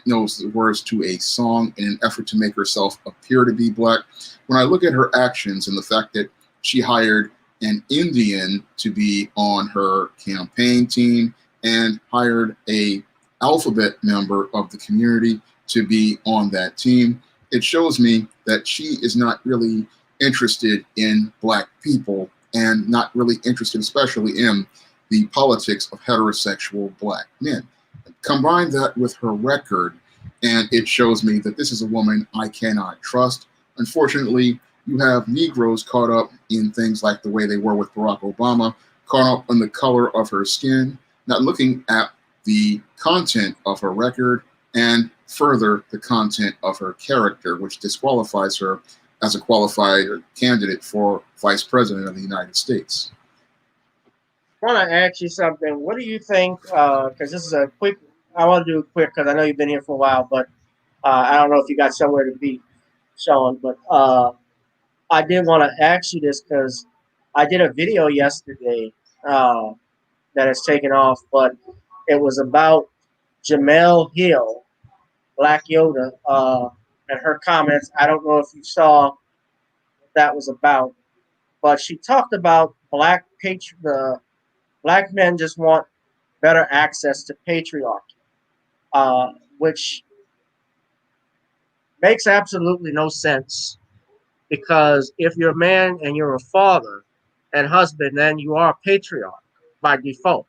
B: knows the words to a song in an effort to make herself appear to be black. When I look at her actions and the fact that she hired an Indian to be on her campaign team and hired a alphabet member of the community to be on that team, it shows me that she is not really interested in black people and not really interested, especially in the politics of heterosexual black men. Combine that with her record, and it shows me that this is a woman I cannot trust. Unfortunately, you have Negroes caught up in things like the way they were with Barack Obama, caught up in the color of her skin, not looking at the content of her record and further the content of her character, which disqualifies her as a qualified candidate for vice president of the United States.
G: I want to ask you something. What do you think? Because this is a quick, I want to do it quick because I know you've been here for a while, but I don't know if you got somewhere to be, Shawn. But I did want to ask you this because I did a video yesterday that has taken off, but it was about Jamel Hill, Black Yoda, and her comments. I don't know if you saw what that was about, but she talked about the black men just want better access to patriarchy, which makes absolutely no sense. Because if you're a man and you're a father and husband, then you are a patriarch by default.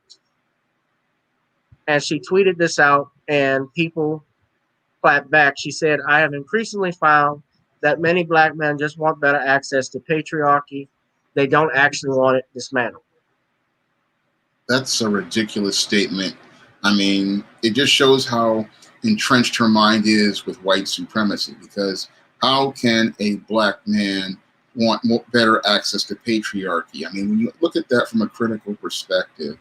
G: And she tweeted this out, and people clapped back. She said, "I have increasingly found that many black men just want better access to patriarchy. They don't actually want it dismantled."
B: That's a ridiculous statement. I mean, it just shows how entrenched her mind is with white supremacy, because how can a black man want better access to patriarchy? I mean, when you look at that from a critical perspective,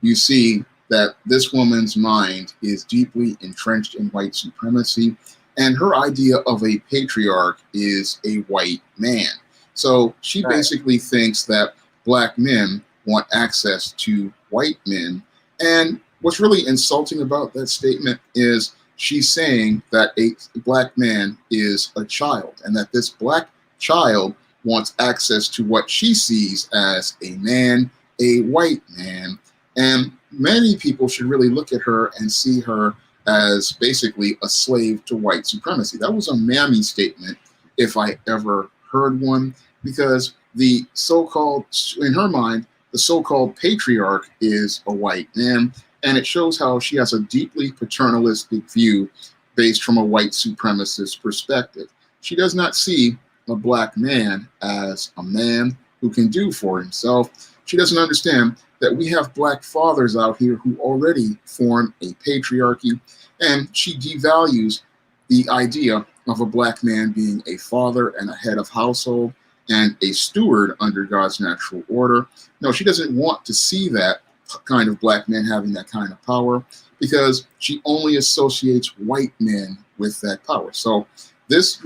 B: you see that this woman's mind is deeply entrenched in white supremacy, and her idea of a patriarch is a white man. So she
G: Right.
B: basically thinks that black men want access to white men. And what's really insulting about that statement is she's saying that a black man is a child, and that this black child wants access to what she sees as a man, a white man. And many people should really look at her and see her as basically a slave to white supremacy. That was a mammy statement, if I ever heard one, because the so-called, in her mind, the so-called patriarch is a white man, and it shows how she has a deeply paternalistic view based from a white supremacist perspective. She does not see a black man as a man who can do for himself. She doesn't understand that we have black fathers out here who already form a patriarchy, and she devalues the idea of a black man being a father and a head of household and a steward under God's natural order. No, she doesn't want to see that kind of black man having that kind of power, because she only associates white men with that power. So this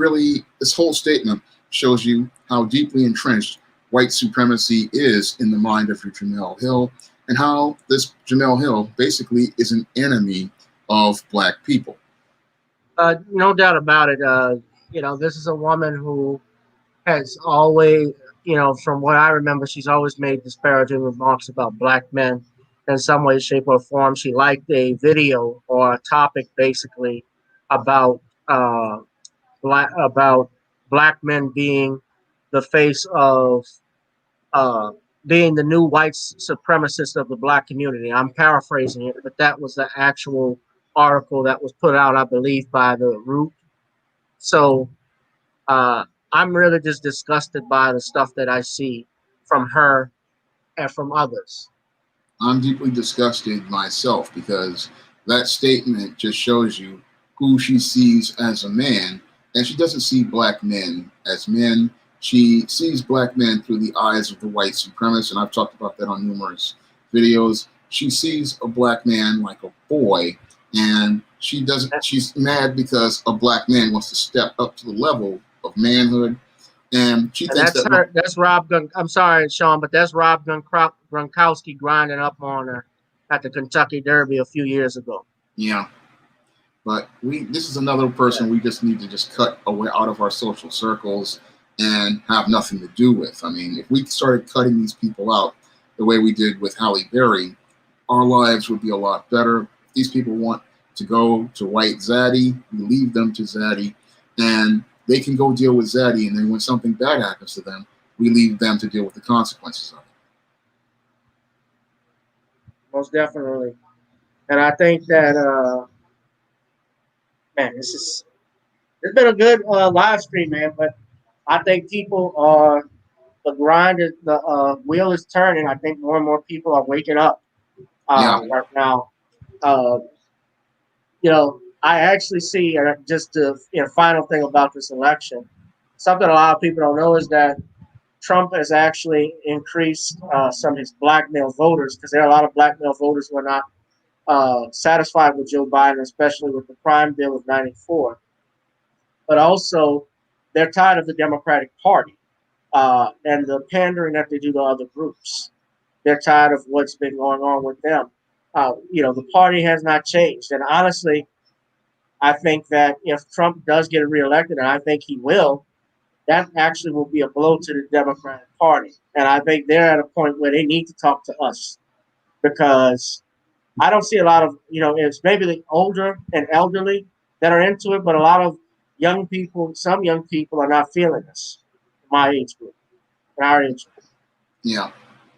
B: whole statement shows you how deeply entrenched white supremacy is in the mind of your Jamel Hill, and how this Jamel Hill basically is an enemy of black people.
G: No doubt about it. This is a woman who has always, from what I remember, she's always made disparaging remarks about black men in some way, shape, or form. She liked a video or a topic basically about black men being the face of being the new white supremacist of the black community. I'm paraphrasing it, but that was the actual article that was put out, I believe, by the Root. So I'm really just disgusted by the stuff that I see from her and from others.
B: I'm deeply disgusted myself, because that statement just shows you who she sees as a man, and she doesn't see black men as men. She sees black men through the eyes of the white supremacist, and I've talked about that on numerous videos. She sees a black man like a boy, and she's mad because a black man wants to step up to the level of manhood. And she thinks
G: that's Rob I'm sorry, Shawn, but that's Rob Gronkowski grinding up on her at the Kentucky Derby a few years ago.
B: Yeah. But this is another person we just need to just cut away out of our social circles and have nothing to do with. I mean, if we started cutting these people out the way we did with Halle Berry, our lives would be a lot better. These people want to go to white Zaddy, we leave them to Zaddy, and they can go deal with Zaddy, and then when something bad happens to them, we leave them to deal with the consequences of it.
G: Most definitely. And I think that, man, it's been a good live stream, man, but I think people are, the wheel is turning. I think more and more people are waking up right now. I actually see, just the final thing about this election, something a lot of people don't know is that Trump has actually increased some of his black male voters, because there are a lot of black male voters who are not satisfied with Joe Biden, especially with the crime bill of '94. But also, they're tired of the Democratic Party and the pandering that they do to other groups. They're tired of what's been going on with them. The party has not changed. And honestly, I think that if Trump does get reelected, and I think he will, that actually will be a blow to the Democratic Party. And I think they're at a point where they need to talk to us, because I don't see a lot of, it's maybe the older and elderly that are into it, but a lot of young people, some young people are not feeling this. My age group, our age group.
B: Yeah.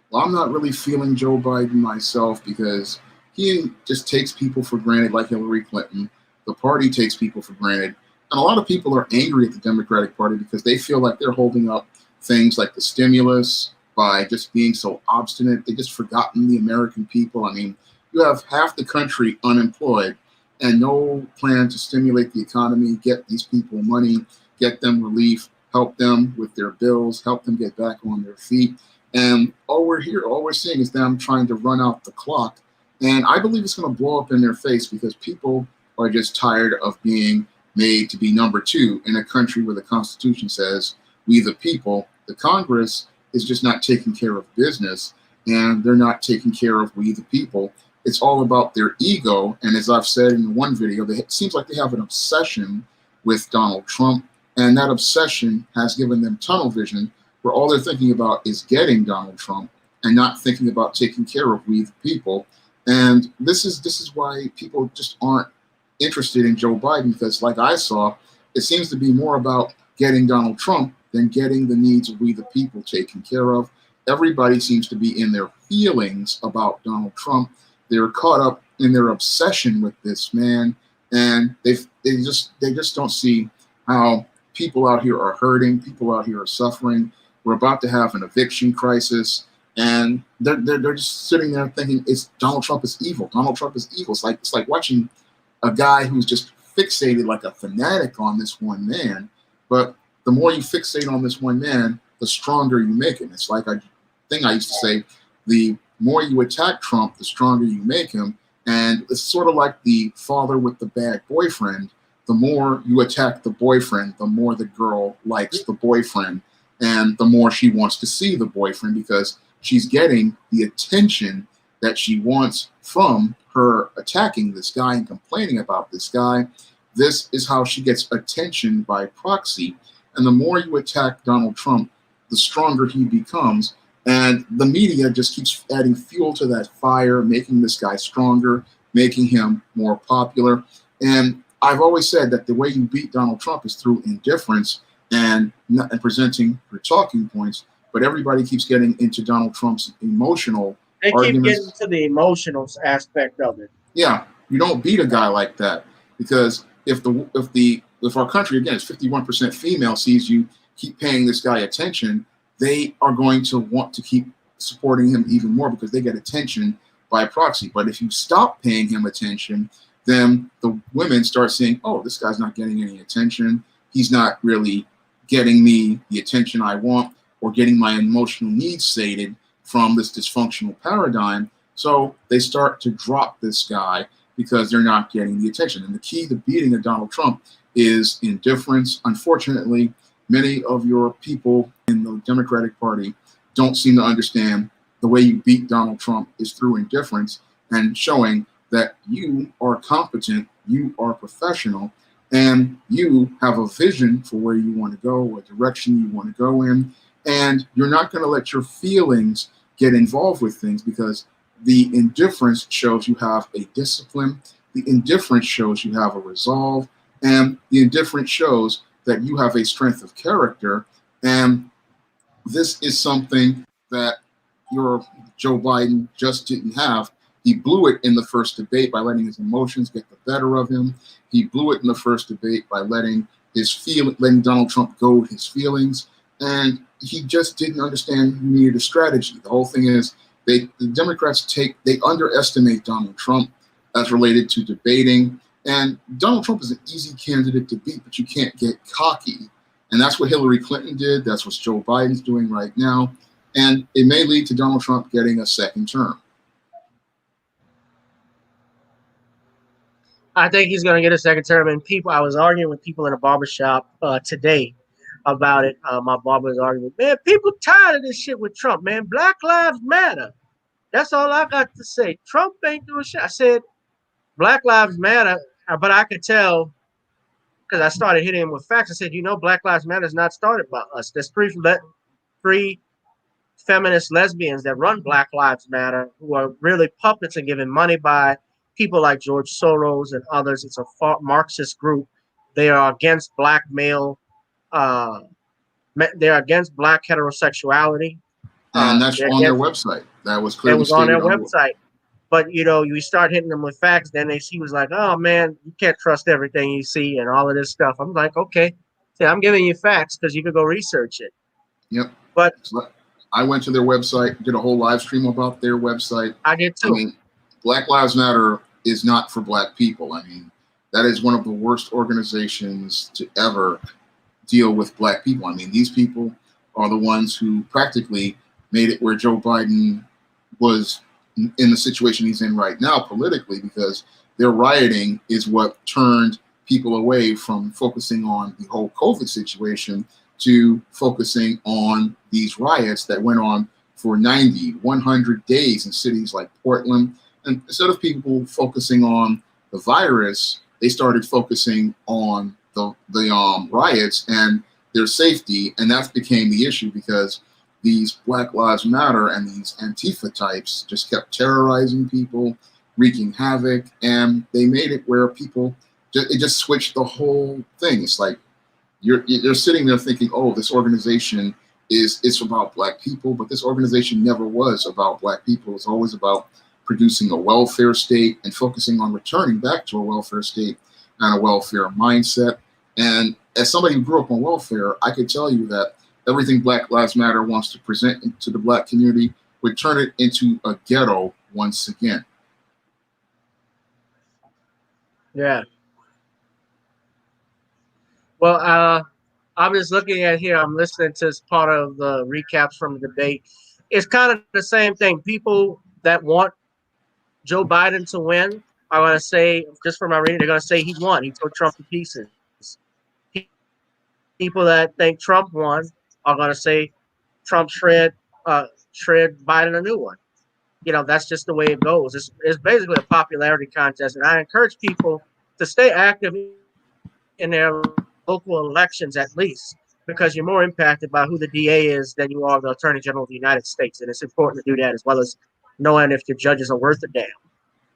B: Well, I'm not really feeling Joe Biden myself, because he just takes people for granted like Hillary Clinton. The party takes people for granted. And a lot of people are angry at the Democratic Party because they feel like they're holding up things like the stimulus by just being so obstinate. They just forgotten the American people. I mean, you have half the country unemployed and no plan to stimulate the economy, get these people money, get them relief, help them with their bills, help them get back on their feet. And all we're seeing is them trying to run out the clock. And I believe it's going to blow up in their face because people are just tired of being made to be number two in a country where the Constitution says we the people. The Congress is just not taking care of business, and they're not taking care of we the people. It's all about their ego. And as I've said in one video, it seems like they have an obsession with Donald Trump, and that obsession has given them tunnel vision where all they're thinking about is getting Donald Trump and not thinking about taking care of we the people. And this is why people just aren't interested in Joe Biden, because like I saw, it seems to be more about getting Donald Trump than getting the needs of we the people taken care of. Everybody seems to be in their feelings about Donald Trump. They're caught up in their obsession with this man, and they just don't see how people out here are hurting, people out here are suffering. We're about to have an eviction crisis, and they're just sitting there thinking Donald Trump is evil. Donald Trump is evil. It's like watching a guy who's just fixated like a fanatic on this one man. But the more you fixate on this one man, the stronger you make him. It's like a thing I used to say, the more you attack Trump, the stronger you make him. And it's sort of like the father with the bad boyfriend. The more you attack the boyfriend, the more the girl likes the boyfriend, and the more she wants to see the boyfriend because she's getting the attention that she wants from her attacking this guy and complaining about this guy. This is how she gets attention by proxy. And the more you attack Donald Trump, the stronger he becomes. And the media just keeps adding fuel to that fire, making this guy stronger, making him more popular. And I've always said that the way you beat Donald Trump is through indifference and presenting your talking points. But everybody keeps getting into Donald Trump's emotional
G: They keep
B: arguments.
G: getting to the emotional aspect of it.
B: Yeah, you don't beat a guy like that, because if our country, again, is 51% female, sees you keep paying this guy attention, they are going to want to keep supporting him even more because they get attention by proxy. But if you stop paying him attention, then the women start saying, oh, this guy's not getting any attention. He's not really getting me the attention I want or getting my emotional needs sated from this dysfunctional paradigm. So they start to drop this guy because they're not getting the attention. And the key to beating a Donald Trump is indifference. Unfortunately, many of your people in the Democratic Party don't seem to understand the way you beat Donald Trump is through indifference and showing that you are competent, you are professional, and you have a vision for where you want to go, a direction you want to go in, and you're not going to let your feelings get involved with things, because the indifference shows you have a discipline, the indifference shows you have a resolve, and the indifference shows that you have a strength of character. And this is something that your Joe Biden just didn't have. He blew it in the first debate by letting his emotions get the better of him. He blew it in the first debate by letting Donald Trump goad his feelings. And he just didn't understand you needed a strategy. The whole thing is the Democrats they underestimate Donald Trump as related to debating. And Donald Trump is an easy candidate to beat, but you can't get cocky. And that's what Hillary Clinton did. That's what Joe Biden's doing right now. And it may lead to Donald Trump getting a second term.
G: I think he's going to get a second term. And I was arguing with people in a barbershop today about it. My barber was arguing, man, people tired of this shit with Trump, man. Black Lives Matter. That's all I got to say. Trump ain't doing shit. I said, Black Lives Matter, but I could tell because I started hitting him with facts. I said, Black Lives Matter is not started by us. There's three feminist lesbians that run Black Lives Matter who are really puppets and given money by people like George Soros and others. It's a Marxist group. They are against black male. They're against black heterosexuality.
B: And that's on their website. That was clearly stated
G: on their website. But you start hitting them with facts, then he was like, "Oh man, you can't trust everything you see and all of this stuff." I'm like, "Okay, see, I'm giving you facts because you could go research it."
B: Yep.
G: But
B: So I went to their website, did a whole live stream about their website.
G: I did
B: I
G: too.
B: mean, Black Lives Matter is not for Black people. I mean, that is one of the worst organizations to ever deal with Black people. I mean, these people are the ones who practically made it where Joe Biden was in the situation he's in right now politically, because their rioting is what turned people away from focusing on the whole COVID situation to focusing on these riots that went on for 90, 100 days in cities like Portland. And instead of people focusing on the virus, they started focusing on the riots and their safety. And that became the issue, because these Black Lives Matter and these Antifa types just kept terrorizing people, wreaking havoc, and they made it where people, it just switched the whole thing. It's like you're sitting there thinking, oh, this organization it's about Black people, but this organization never was about Black people. It's always about producing a welfare state and focusing on returning back to a welfare state and a welfare mindset. And as somebody who grew up on welfare, I could tell you that everything Black Lives Matter wants to present to the Black community would turn it into a ghetto once again.
G: Yeah. Well, I'm just looking at here. I'm listening to this part of the recaps from the debate. It's kind of the same thing. People that want Joe Biden to win are going to say, just from my reading, they're going to say he won. He tore Trump to pieces. People that think Trump won are going to say Trump shred Biden a new one. That's just the way it goes. It's basically a popularity contest, and I encourage people to stay active in their local elections at least, because you're more impacted by who the DA is than you are the Attorney General of the United States, and it's important to do that, as well as knowing if your judges are worth a damn.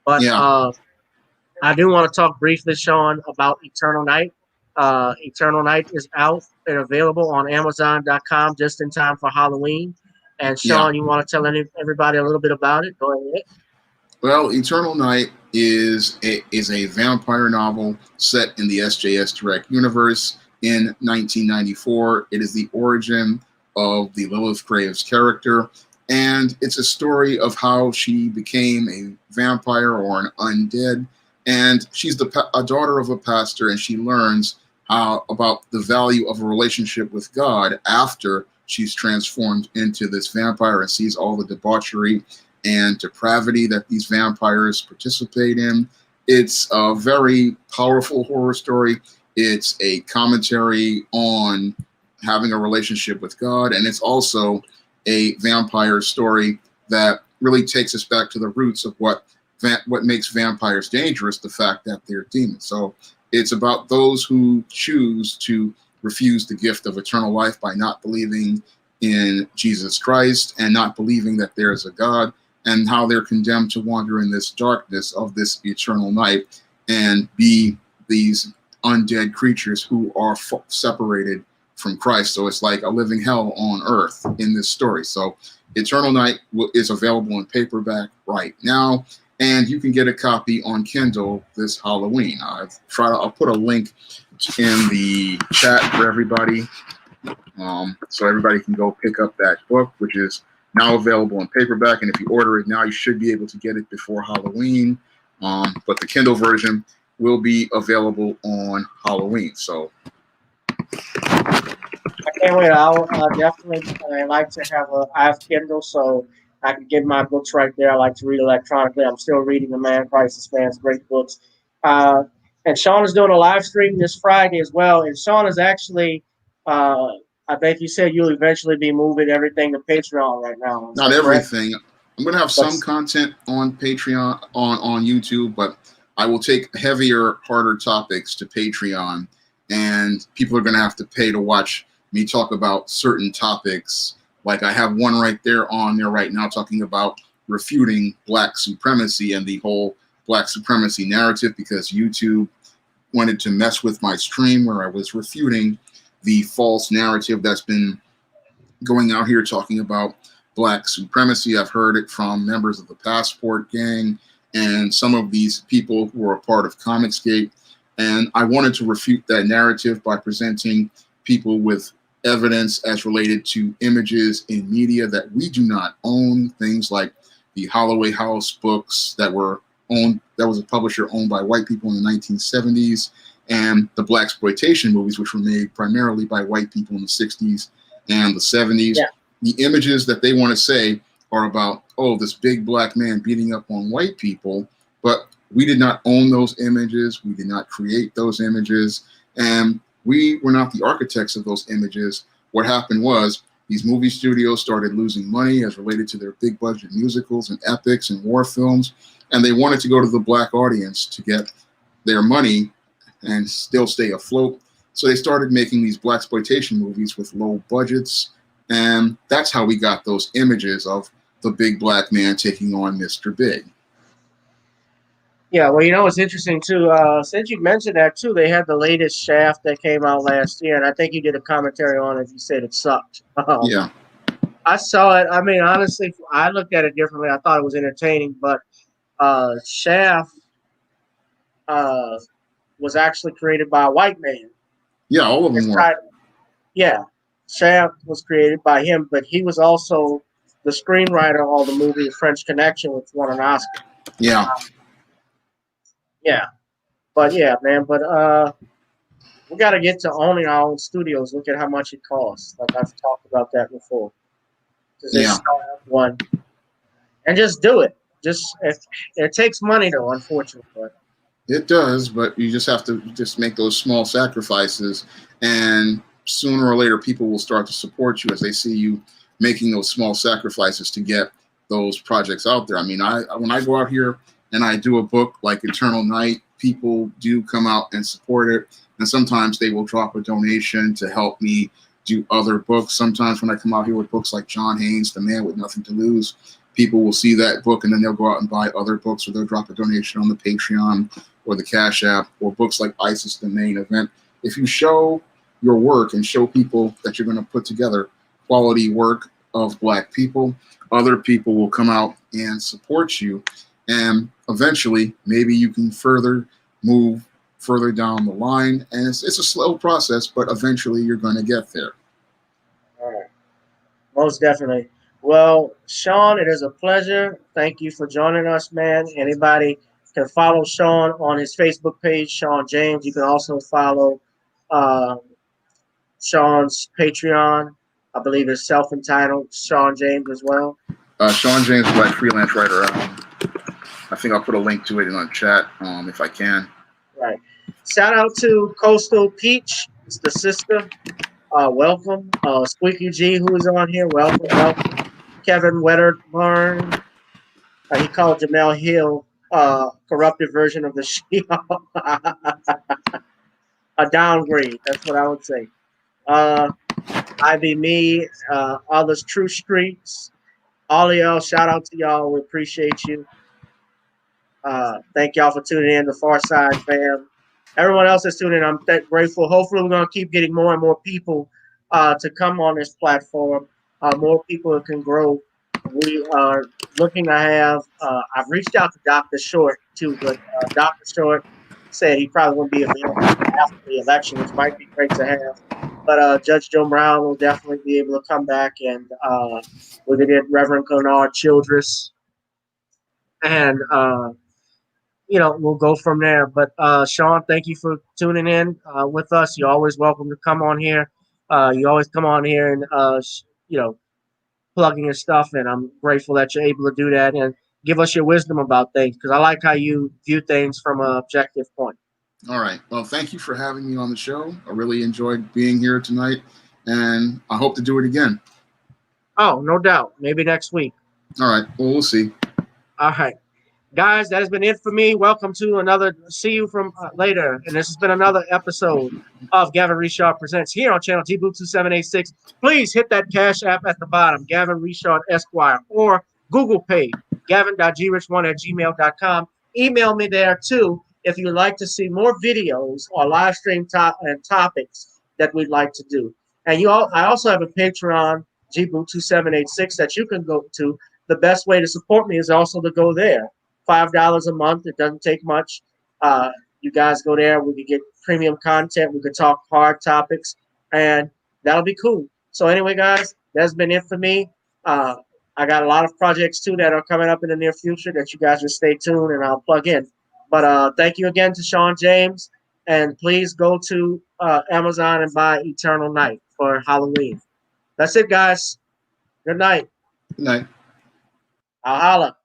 G: But
B: Yeah.
G: I do want to talk briefly, Shawn, about Eternal Night. Eternal Night is out and available on Amazon.com just in time for Halloween. And Shawn, you want to tell everybody a little bit about it? Go ahead.
B: Well, Eternal Night is a vampire novel set in the SJS Direct universe in 1994. It is the origin of the Lilith Graves character, and it's a story of how she became a vampire or an undead. And she's a daughter of a pastor, and she learns about the value of a relationship with God after she's transformed into this vampire and sees all the debauchery and depravity that these vampires participate in. It's a very powerful horror story. It's a commentary on having a relationship with God, and it's also a vampire story that really takes us back to the roots of what makes vampires dangerous, the fact that they're demons. So it's about those who choose to refuse the gift of eternal life by not believing in Jesus Christ and not believing that there is a God, and how they're condemned to wander in this darkness of this eternal night and be these undead creatures who are separated from Christ. So it's like a living hell on earth in this story. So Eternal Night is available in paperback right now, and you can get a copy on Kindle this Halloween. I'll put a link in the chat for everybody, so everybody can go pick up that book, which is now available in paperback. And if you order it now, you should be able to get it before Halloween. But the Kindle version will be available on Halloween. So
G: I can't wait. I'll definitely like to I have Kindle, so I can get my books right there. I like to read electronically. I'm still reading The Man Crisis Fans, great books. And Shawn is doing a live stream this Friday as well. And Shawn is actually, I think you said you'll eventually be moving everything to Patreon right now.
B: Not everything. I'm going to have some content on Patreon, on YouTube, but I will take heavier, harder topics to Patreon, and people are going to have to pay to watch me talk about certain topics. Like I have one right there on there right now talking about refuting Black supremacy and the whole Black supremacy narrative, because YouTube wanted to mess with my stream where I was refuting the false narrative that's been going out here talking about black supremacy. I've heard it from members of the Passport Gang and some of these people who are a part of Comicsgate. And I wanted to refute that narrative by presenting people with evidence as related to images in media that we do not own. Things like the Holloway House books that were owned, that was a publisher owned by white people in the 1970s, and the blaxploitation movies, which were made primarily by white people in the 60s and the 70s.
G: Yeah.
B: The images that they want to say are about, oh, this big black man beating up on white people, but we did not own those images. We did not create those images, and we were not the architects of those images. What happened was these movie studios started losing money as related to their big budget musicals and epics and war films, and they wanted to go to the black audience to get their money and still stay afloat. So they started making these blaxploitation movies with low budgets, and that's how we got those images of the big black man taking on Mr. Big.
G: Yeah, well, you know, it's interesting too. Since you mentioned that too, they had the latest Shaft that came out last year, and I think you did a commentary on it. You said it sucked.
B: Yeah.
G: I saw it. I mean, honestly, I looked at it differently. I thought it was entertaining, but Shaft was actually created by a white man.
B: Yeah, all of them were.
G: Yeah, Shaft was created by him, but he was also the screenwriter of all the movie French Connection, which won an Oscar.
B: Yeah.
G: Yeah. But yeah, man, but we got to get to owning our own studios. Look at how much it costs. Like I've talked about that before.
B: Yeah.
G: One. And just do it. It takes money though, unfortunately.
B: It does, but you just have to just make those small sacrifices, and sooner or later people will start to support you as they see you making those small sacrifices to get those projects out there. I mean, when I go out here and I do a book like Eternal Night, people do come out and support it, and sometimes they will drop a donation to help me do other books. Sometimes when I come out here with books like John Haynes, The Man with Nothing to Lose, people will see that book and then they'll go out and buy other books, or they'll drop a donation on the Patreon or the Cash App, or books like ISIS, The Main Event. If you show your work and show people that you're going to put together quality work of black people, other people will come out and support you. And eventually, maybe you can move further down the line. And it's a slow process, but eventually you're going to get there.
G: All right. Most definitely. Well, Shawn, it is a pleasure. Thank you for joining us, man. Anybody can follow Shawn on his Facebook page, Shawn James. You can also follow Shawn's Patreon. I believe it's self-entitled Shawn James as well.
B: Shawn James, Black Freelance Writer. I think I'll put a link to it in the chat if I can.
G: Right. Shout out to Coastal Peach. It's the sister. Welcome. Squeaky G, who is on here. Welcome. Kevin Wedderburn. He called Jamel Hill corrupted version of the She-Hulk. A downgrade. That's what I would say. Ivy Me, others, True Streets. All of y'all, shout out to y'all. We appreciate you. Thank y'all for tuning in, the Far Side fam. Everyone else that's tuning in, I'm grateful. Hopefully, we're going to keep getting more and more people to come on this platform. More people can grow. We are looking to have, I've reached out to Dr. Short too, but Dr. Short said he probably won't be available after the election, which might be great to have. But Judge Joe Brown will definitely be able to come back, and we're going to get Reverend Kennard Childress. And, we'll go from there. But Shawn, thank you for tuning in with us. You're always welcome to come on here. You always come on here and, plugging your stuff, and I'm grateful that you're able to do that and give us your wisdom about things, because I like how you view things from an objective point.
B: All right. Well, thank you for having me on the show. I really enjoyed being here tonight, and I hope to do it again.
G: Oh, no doubt. Maybe next week.
B: All right. Well, we'll see.
G: All right. Guys, that has been it for me. Welcome to another. See you from later. And this has been another episode of Gavin Richard Presents here on channel TBoot2786. Please hit that Cash App at the bottom, Gavin Richard Esquire, or Google Pay, gavin.grich1@gmail.com. Email me there too if you'd like to see more videos or live stream topics that we'd like to do. And I also have a Patreon, GBoo2786 that you can go to. The best way to support me is also to go there. $5 a month. It doesn't take much. You guys go there. We can get premium content. We can talk hard topics, and that'll be cool. So anyway, guys, that's been it for me. I got a lot of projects too that are coming up in the near future that you guys just stay tuned and I'll plug in. But thank you again to Shawn James, and please go to Amazon and buy Eternal Night for Halloween. That's it, guys. Good night.
B: Good night.
G: I'll holla.